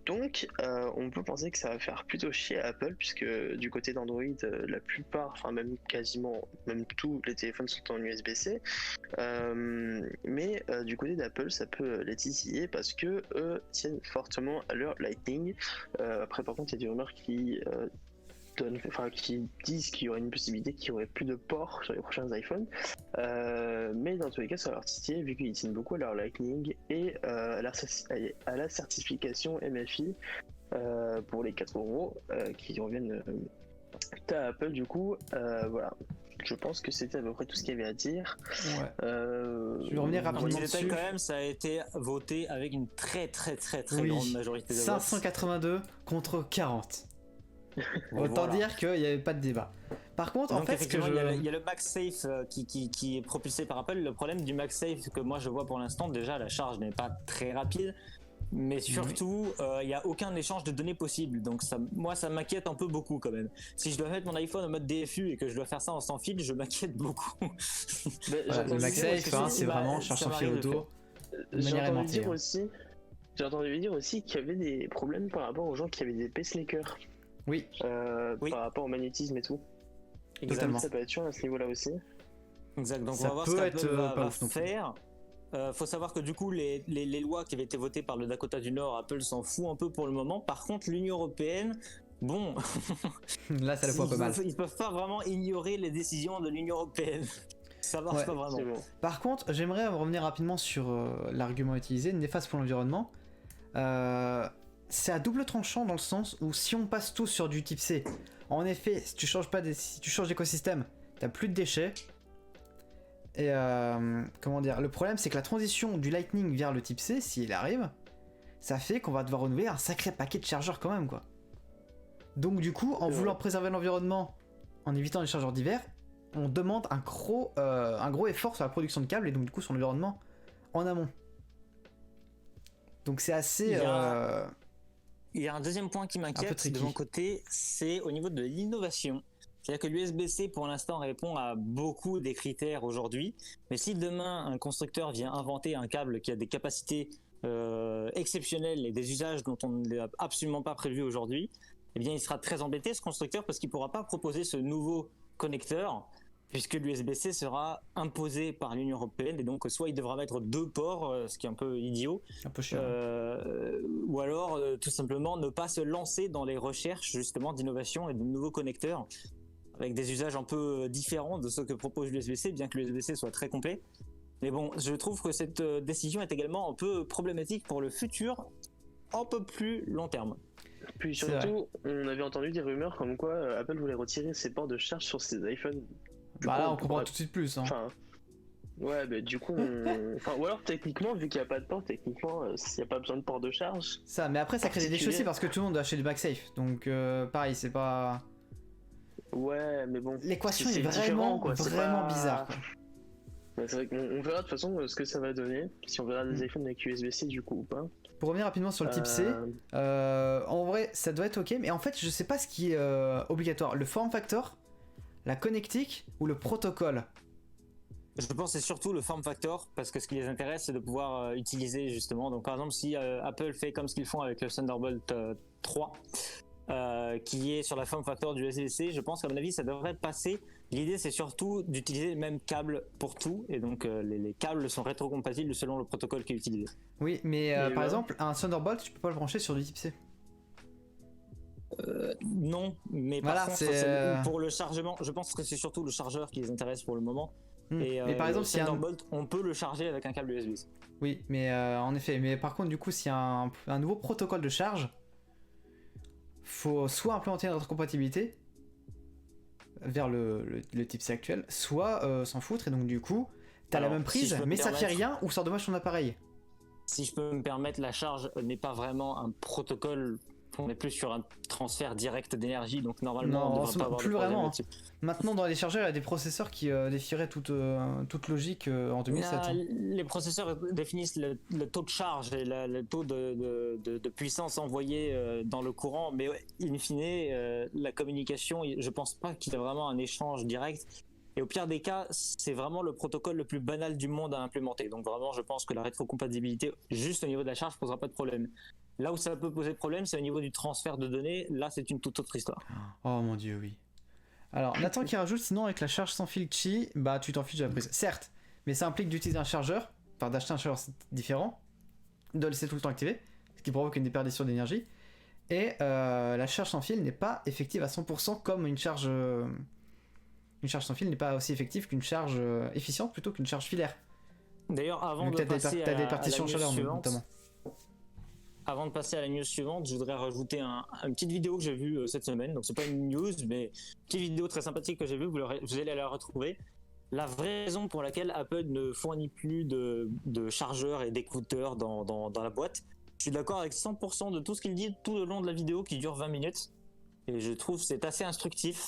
Donc on peut penser que ça va faire plutôt chier à Apple puisque du côté d'Android la plupart, enfin même quasiment même tous les téléphones sont en USB-C, mais du côté d'Apple ça peut les titiller parce que eux tiennent fortement à leur Lightning. Après par contre il y a des rumeurs qui disent qu'il y aurait une possibilité qu'il y aurait plus de ports sur les prochains iPhones, mais dans tous les cas ça va leur titiller vu qu'ils tiennent beaucoup à leur Lightning et à la certification MFI pour les 4€ qui reviennent à Apple du coup. Voilà, je pense que c'était à peu près tout ce qu'il y avait à dire. Ouais. Je vais revenir rapidement dessus. Quand même, ça a été voté avec une très grande majorité de votes. 582 contre 40. Autant dire qu'il n'y avait pas de débat. Par contre, donc, en fait, il y a le MagSafe qui est propulsé par Apple. Le problème du MagSafe que moi je vois pour l'instant, déjà la charge n'est pas très rapide, mais surtout il n'y a aucun échange de données possible. Donc ça m'inquiète un peu beaucoup quand même. Si je dois mettre mon iPhone en mode DFU et que je dois faire ça en sans fil, je m'inquiète beaucoup. Le MagSafe, c'est vraiment charge sans fil auto. J'ai entendu dire aussi qu'il y avait des problèmes par rapport aux gens qui avaient des pacemakers. Oui. Par rapport au magnétisme et tout. Exactement. Ça peut être chiant à ce niveau-là aussi. Exact. Donc ça on va voir ce qu'Apple va faire. Faut savoir que du coup les lois qui avaient été votées par le Dakota du Nord, Apple s'en fout un peu pour le moment. Par contre l'Union Européenne, bon, là ça le voit pas mal. Ils peuvent pas vraiment ignorer les décisions de l'Union Européenne. Ça marche pas vraiment. Bon. Par contre, j'aimerais revenir rapidement sur l'argument utilisé, néfaste pour l'environnement. C'est à double tranchant dans le sens où si on passe tous sur du type C, en effet, si tu changes d'écosystème, t'as plus de déchets. Et comment dire, le problème c'est que la transition du Lightning vers le type C, s'il arrive, ça fait qu'on va devoir renouveler un sacré paquet de chargeurs quand même quoi. Donc du coup, en voulant préserver l'environnement, en évitant les chargeurs divers, on demande un gros effort sur la production de câbles et donc du coup sur l'environnement en amont. Donc c'est assez... Il y a un deuxième point qui m'inquiète de mon côté, c'est au niveau de l'innovation. C'est-à-dire que l'USB-C pour l'instant répond à beaucoup des critères aujourd'hui, mais si demain un constructeur vient inventer un câble qui a des capacités exceptionnelles et des usages dont on ne l'a absolument pas prévu aujourd'hui, eh bien il sera très embêté ce constructeur parce qu'il ne pourra pas proposer ce nouveau connecteur puisque l'USB-C sera imposé par l'Union européenne et donc soit il devra mettre 2 ports, ce qui est un peu idiot, Un peu chiant. ou alors tout simplement ne pas se lancer dans les recherches justement d'innovation et de nouveaux connecteurs avec des usages un peu différents de ceux que propose l'USB-C, bien que l'USB-C soit très complet. Mais bon, je trouve que cette décision est également un peu problématique pour le futur, un peu plus long terme. Puis C'est surtout, on avait entendu des rumeurs comme quoi Apple voulait retirer ses ports de charge sur ses iPhones. Du Bah coup, là, on pourra- comprend tout de suite plus. Hein. Enfin, ouais, bah du coup, ou alors techniquement, vu qu'il n'y a pas de port, techniquement, s'il n'y a pas besoin de port de charge. Ça, mais après, ça crée des particulier. déchaussées parce que tout le monde doit acheter du MagSafe. Donc, pareil, c'est pas. Ouais, mais bon. L'équation c'est est différent, vraiment, quoi, c'est vraiment pas- bizarre. Quoi. Ouais, c'est vrai qu'on verra de toute façon ce que ça va donner, si on verra des Mm. iPhones avec USB-C du coup ou pas. Pour revenir rapidement sur le type C, en vrai, ça doit être ok, mais en fait, je sais pas ce qui est obligatoire. Le form factor, la connectique ou le protocole. Je pense que c'est surtout le form factor, parce que ce qui les intéresse, c'est de pouvoir utiliser justement. Donc par exemple, si Apple fait comme ce qu'ils font avec le Thunderbolt 3, qui est sur la form factor du USB-C, je pense qu'à mon avis, ça devrait passer. L'idée, c'est surtout d'utiliser le même câble pour tout, et donc les câbles sont rétrocompatibles selon le protocole qui est utilisé. Oui, mais Et par voilà. exemple, un Thunderbolt, tu peux pas le brancher sur du type C. Non, mais par Voilà, contre, c'est, pour le chargement, je pense que c'est surtout le chargeur qui les intéresse pour le moment. Et mais par exemple, le si un... Thunderbolt, on peut le charger avec un câble USB. Oui, mais en effet, mais par contre, du coup, s'il y a un nouveau protocole de charge, faut soit implémenter une rétrocompatibilité vers le type C actuel, soit s'en foutre, et donc du coup, t'as la Alors, même si prise, je peux me mais ça fait permettre- rien ou ça endommage ton appareil. Si je peux me permettre, la charge n'est pas vraiment un protocole. On est plus sur un transfert direct d'énergie, donc normalement Non, on en devrait ce pas moment, avoir plus de problème vraiment, hein. là-dessus. Maintenant, dans les chargeurs, il y a des processeurs qui défieraient toute logique en 2007. Ah, hein. les processeurs définissent le taux de charge et le taux de puissance envoyée dans le courant, mais in fine, la communication, je pense pas qu'il y ait vraiment un échange direct. Et au pire des cas, c'est vraiment le protocole le plus banal du monde à implémenter. Donc vraiment, je pense que la rétrocompatibilité, juste au niveau de la charge, posera pas de problème. Là où ça peut poser problème, c'est au niveau du transfert de données. Là, c'est une toute autre histoire. Oh mon dieu, oui. Alors, Nathan qui rajoute, sinon avec la charge sans fil Qi, bah tu t'en fiches de la prise. Certes, mais ça implique d'utiliser un chargeur, enfin d'acheter un chargeur différent, de le laisser tout le temps activé, ce qui provoque une déperdition d'énergie. Et la charge sans fil n'est pas effective à 100% comme une charge sans fil n'est pas aussi effective qu'une charge efficiente plutôt qu'une charge filaire. D'ailleurs, avant Vu que de t'as passer des à la partitions news chaleur suivante, notamment. avant de passer à la news suivante, je voudrais rajouter une petite vidéo que j'ai vue cette semaine. Donc c'est pas une news, mais une petite vidéo très sympathique que j'ai vue. Vous allez la retrouver. La vraie raison pour laquelle Apple ne fournit plus de chargeurs et d'écouteurs dans la boîte, je suis d'accord avec 100% de tout ce qu'il dit tout le long de la vidéo qui dure 20 minutes. Et je trouve que c'est assez instructif.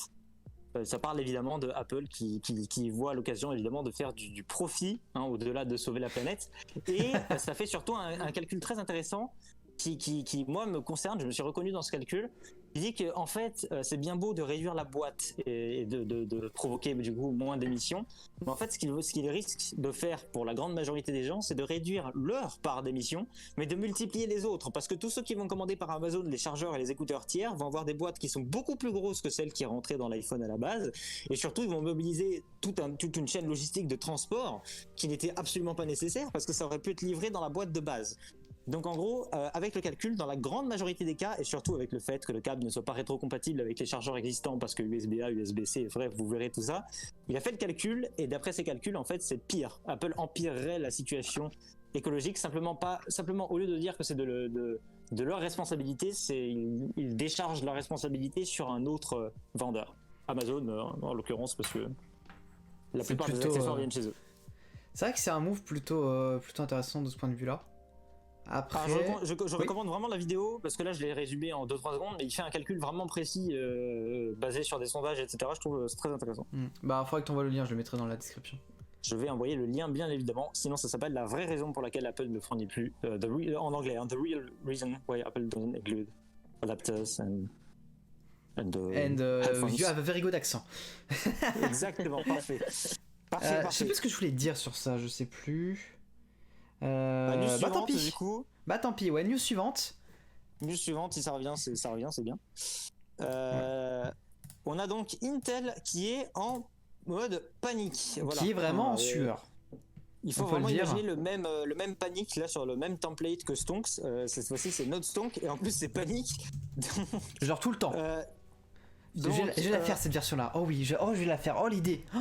Ça parle évidemment de Apple qui voit l'occasion évidemment de faire du profit, hein, au-delà de sauver la planète. Et ça fait surtout un calcul très intéressant qui moi me concerne. Je me suis reconnu dans ce calcul. Il dit que en fait c'est bien beau de réduire la boîte et de provoquer du coup moins d'émissions, mais en fait ce qu'il risque de faire pour la grande majorité des gens, c'est de réduire leur part d'émissions, mais de multiplier les autres, parce que tous ceux qui vont commander par Amazon les chargeurs et les écouteurs tiers vont avoir des boîtes qui sont beaucoup plus grosses que celles qui rentraient dans l'iPhone à la base, et surtout ils vont mobiliser toute une chaîne logistique de transport qui n'était absolument pas nécessaire, parce que ça aurait pu être livré dans la boîte de base. Donc en gros, avec le calcul, dans la grande majorité des cas, et surtout avec le fait que le câble ne soit pas rétrocompatible avec les chargeurs existants, parce que USB-A, USB-C, bref, vous verrez tout ça, il a fait le calcul, et d'après ses calculs, en fait, c'est pire. Apple empirerait la situation écologique, simplement au lieu de dire que c'est de leur responsabilité, ils déchargent leur responsabilité sur un autre vendeur. Amazon, en l'occurrence, parce que la C'est plupart des plutôt, accessoires viennent chez eux. C'est vrai que c'est un move plutôt intéressant de ce point de vue-là. Après, Alors, je recommande vraiment la vidéo parce que là je l'ai résumé en 2-3 secondes, mais il fait un calcul vraiment précis basé sur des sondages, etc. Je trouve c'est très intéressant. Bah, faudrait que t'envoies le lien, je le mettrai dans la description. Je vais envoyer le lien bien évidemment, sinon ça s'appelle la vraie raison pour laquelle Apple ne fournit plus, en anglais, hein, the real reason why Apple doesn't include adapters and headphones. You have a very good accent. Exactement, parfait. Je sais plus ce que je voulais dire sur ça, je sais plus. News Bah suivante, tant pis. du coup. Bah tant pis, ouais, news suivante. News suivante, si ça revient, c'est bien. On a donc Intel qui est en mode panique. Voilà. Qui est vraiment en sueur. Il faut On peut le vraiment dire. imaginer le même panique là sur le même template que Stonks. Cette fois-ci, c'est notre Stonk et en plus c'est panique. Genre tout le temps. Donc, Je vais la faire cette version-là. Oh oui, je vais la faire. Oh l'idée. Oh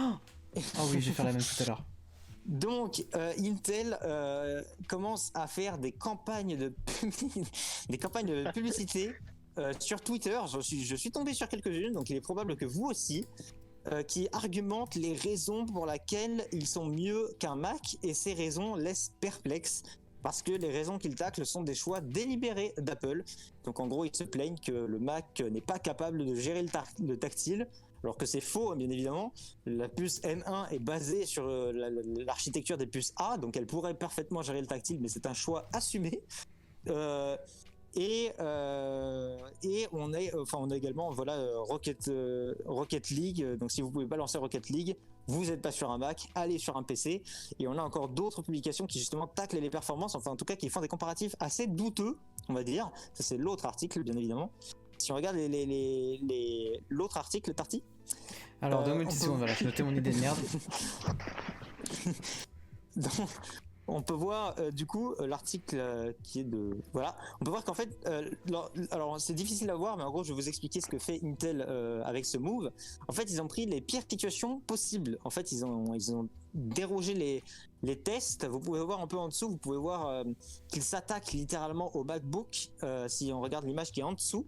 oui, je vais faire la même tout à l'heure. Donc Intel commence à faire des campagnes de publicité sur Twitter. Je suis tombé sur quelques-unes, donc il est probable que vous aussi, qui argumentent les raisons pour lesquelles ils sont mieux qu'un Mac, et ces raisons laissent perplexes. Parce que les raisons qu'ils taclent sont des choix délibérés d'Apple. Donc en gros, ils se plaignent que le Mac n'est pas capable de gérer le tactile, alors que c'est faux, bien évidemment. La puce M1 est basée sur l'architecture des puces A, donc elle pourrait parfaitement gérer le tactile, mais c'est un choix assumé. Et on a également Rocket League. Donc si vous pouvez pas lancer Rocket League, vous n'êtes pas sur un Mac, allez sur un PC. Et on a encore d'autres publications qui justement taclent les performances, enfin en tout cas qui font des comparatifs assez douteux, on va dire. Ça c'est l'autre article, bien évidemment. Si on regarde l'autre article, Tarty. Alors, donne-moi une petite seconde, voilà, je notais mon idée de merde. Donc, on peut voir du coup l'article qui est de... Voilà, on peut voir qu'en fait, alors c'est difficile à voir, mais en gros je vais vous expliquer ce que fait Intel avec ce move. En fait, ils ont pris les pires situations possibles. En fait, ils ont dérogé les tests. Vous pouvez voir un peu en dessous, vous pouvez voir qu'ils s'attaquent littéralement au MacBook, si on regarde l'image qui est en dessous.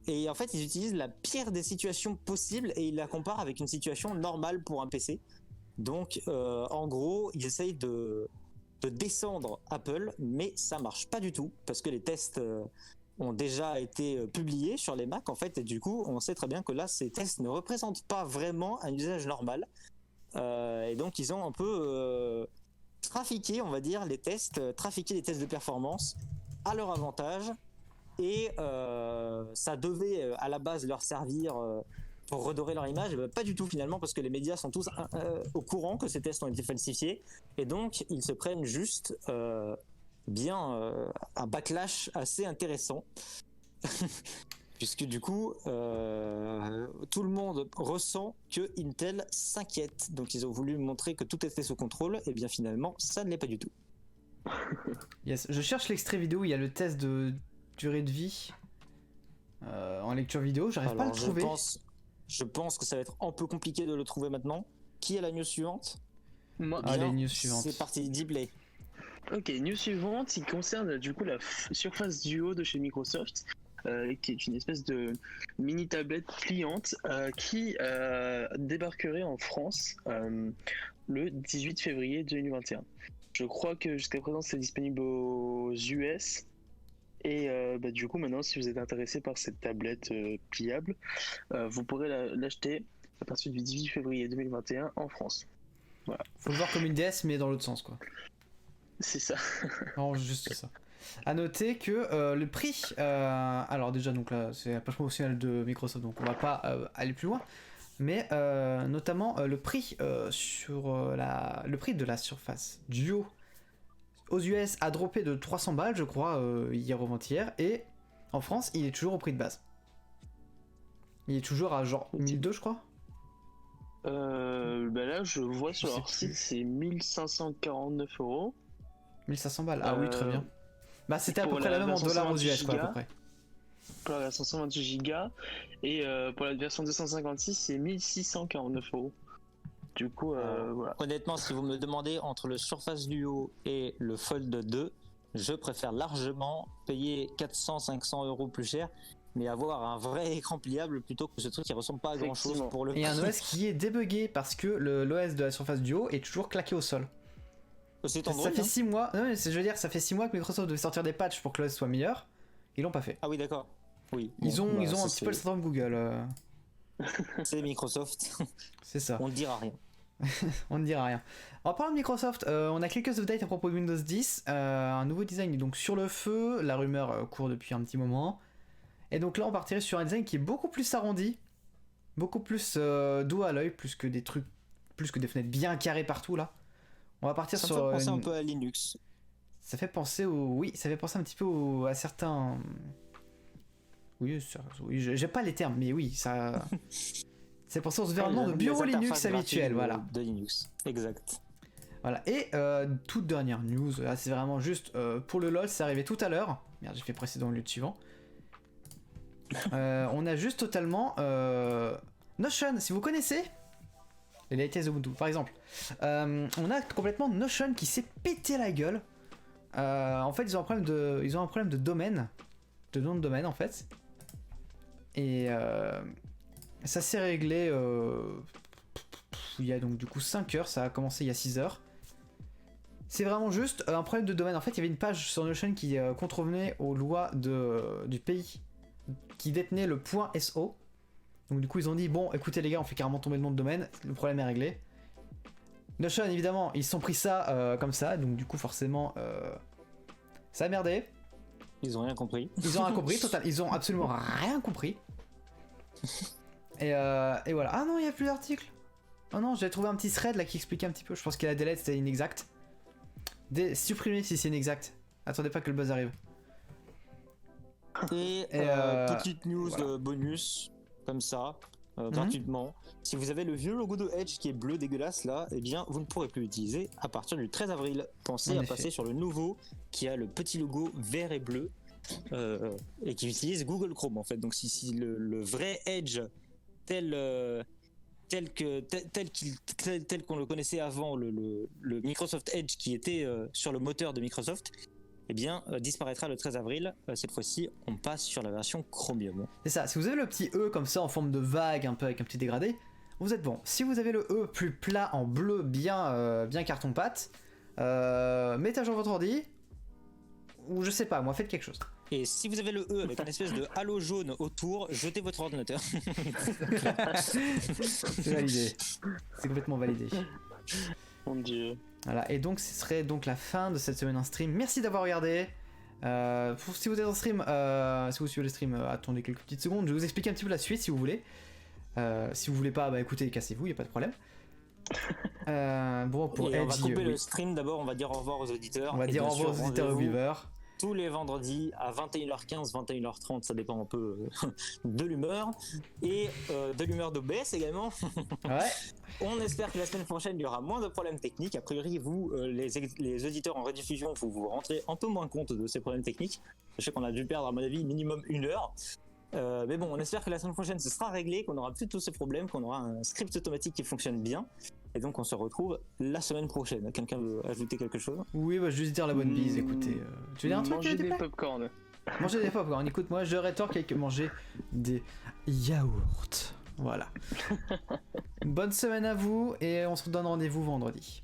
Et en fait, ils utilisent la pire des situations possibles et ils la comparent avec une situation normale pour un PC. Donc, en gros, ils essayent de descendre Apple, mais ça marche pas du tout parce que les tests ont déjà été publiés sur les Mac en fait, et du coup, on sait très bien que là, ces tests ne représentent pas vraiment un usage normal. Et donc, ils ont un peu trafiqué, on va dire, trafiqué les tests de performance à leur avantage. Et ça devait à la base leur servir pour redorer leur image, pas du tout finalement, parce que les médias sont tous au courant que ces tests ont été falsifiés, et donc ils se prennent juste un backlash assez intéressant. Puisque du coup, tout le monde ressent que Intel s'inquiète. Donc ils ont voulu montrer que tout était sous contrôle, et bien finalement, ça ne l'est pas du tout. Yes, je cherche l'extrait vidéo où il y a le test de durée de vie en lecture vidéo, j'arrive pas à le trouver. Je pense que ça va être un peu compliqué de le trouver maintenant. Qui est la news suivante? Moi, les news suivantes. C'est parti, Dibley. Ok, news suivante, qui concerne du coup la Surface Duo de chez Microsoft, qui est une espèce de mini tablette pliante qui débarquerait en France le 18 février 2021. Je crois que jusqu'à présent c'est disponible aux US. Et du coup maintenant, si vous êtes intéressé par cette tablette pliable, vous pourrez l'acheter à partir du 18 février 2021 en France. Voilà. Faut le voir comme une DS mais dans l'autre sens quoi. C'est ça. Non, juste ça. À noter que le prix, alors déjà donc là c'est la page promotionnelle de Microsoft, donc on va pas aller plus loin, mais notamment le prix le prix de la Surface Duo aux US a droppé de 300 balles je crois hier ou avant-hier, et en France il est toujours au prix de base. Il est toujours à genre 1200 je crois. Là je vois sur leur site c'est 1549 €. 1500 balles, ah oui très bien. Bah c'était à peu près la même en dollars aux US quoi à peu près. Pour la version 128 Go et pour la version 256 c'est 1649 €. Du coup voilà. Honnêtement, si vous me demandez entre le Surface Duo et le Fold 2, je préfère largement payer 400-500 € plus cher, mais avoir un vrai écran pliable plutôt que ce truc qui ressemble pas à grand chose pour le prix. Et un OS qui est débugué parce que l'OS de la Surface Duo est toujours claqué au sol. C'est Android, ça fait 6 mois. Non, mais je veux dire, ça fait 6 mois que Microsoft devait sortir des patchs pour que l'OS soit meilleur. Ils l'ont pas fait. Ah oui, d'accord. Oui. Ils ont un petit peu le syndrome Google. C'est Microsoft. C'est ça. On ne dira rien. On ne dira rien. En parlant de Microsoft, on a quelques updates à propos de Windows 10. Un nouveau design est donc sur le feu. La rumeur court depuis un petit moment. Et donc là, on partirait sur un design qui est beaucoup plus arrondi, beaucoup plus doux à l'œil, plus que des fenêtres bien carrées partout là. On va partir sur. Ça fait penser un peu à Linux. Ça fait penser ça fait penser un petit peu à certains. Oui, j'ai pas les termes, mais oui, ça C'est pour son environnement de bureau Les Linux interfaces habituel, graphiques voilà. De Linux, exact. Voilà, et toute dernière news, là c'est vraiment juste pour le LoL, c'est arrivé tout à l'heure. Merde, j'ai fait précédent au lieu de suivant. On a juste totalement Notion, si vous connaissez les latest Ubuntu par exemple. On a complètement Notion qui s'est pété la gueule. En fait, ils ont un problème de domaine, de nom de domaine en fait. Et ça s'est réglé il y a donc du coup 5 heures, ça a commencé il y a 6 heures. C'est vraiment juste un problème de domaine. En fait, il y avait une page sur Notion qui contrevenait aux lois du pays qui détenait le .so. Donc du coup, ils ont dit, bon, écoutez les gars, on fait carrément tomber le nom de domaine, le problème est réglé. Notion, évidemment, ils se sont pris ça comme ça, donc du coup, forcément, ça a merdé. Ils ont rien compris. Ils ont rien compris, total, ils ont absolument rien compris. Et voilà. Ah non, il n'y a plus d'article. Oh non, j'avais trouvé un petit thread là qui expliquait un petit peu. Je pense que la delete c'était inexact. Supprimez si c'est inexact. Attendez pas que le buzz arrive. Et petite news voilà. bonus, comme ça, gratuitement. Si vous avez le vieux logo de Edge qui est bleu dégueulasse là, eh bien vous ne pourrez plus l'utiliser à partir du 13 avril. Pensez à passer sur le nouveau qui a le petit logo vert et bleu et qui utilise Google Chrome en fait. Donc si le vrai Edge tel qu'on le connaissait avant, le Microsoft Edge qui était sur le moteur de Microsoft, eh bien, disparaîtra le 13 avril. Cette fois-ci, on passe sur la version Chromium. C'est ça, si vous avez le petit E comme ça en forme de vague, un peu avec un petit dégradé, vous êtes bon. Si vous avez le E plus plat en bleu, bien carton-pâte, mettez à jour votre ordi, ou je sais pas, moi faites quelque chose. Et si vous avez le E avec une espèce de halo jaune autour, jetez votre ordinateur. C'est validé. C'est complètement validé. Mon dieu. Voilà, et donc ce serait donc la fin de cette semaine en stream. Merci d'avoir regardé. Si vous êtes en stream, si vous suivez le stream, attendez quelques petites secondes. Je vais vous expliquer un petit peu la suite si vous voulez. Si vous voulez pas, bah écoutez, cassez-vous, y a pas de problème. Bon, pour Edge, on va couper oui. le stream d'abord, on va dire au revoir aux auditeurs. On va dire au revoir aux auditeurs et aux viewers. Tous les vendredis à 21h15, 21h30, ça dépend un peu de l'humeur et de l'humeur d'OBS également. Ouais. On espère que la semaine prochaine il y aura moins de problèmes techniques. A priori, vous, les auditeurs en rediffusion, vous rentrez un peu moins compte de ces problèmes techniques. Je sais qu'on a dû perdre, à mon avis, minimum 1 heure. Mais bon, on espère que la semaine prochaine ce sera réglé, qu'on aura plus tous ces problèmes, qu'on aura un script automatique qui fonctionne bien. Et donc on se retrouve la semaine prochaine. Quelqu'un veut ajouter quelque chose? Oui, bah juste dire la bonne bise, écoutez. Tu veux dire un truc? Manger des popcorn. Manger des popcorn, écoute, moi je rétorque avec manger des yaourts. Voilà. Bonne semaine à vous et on se donne rendez-vous vendredi.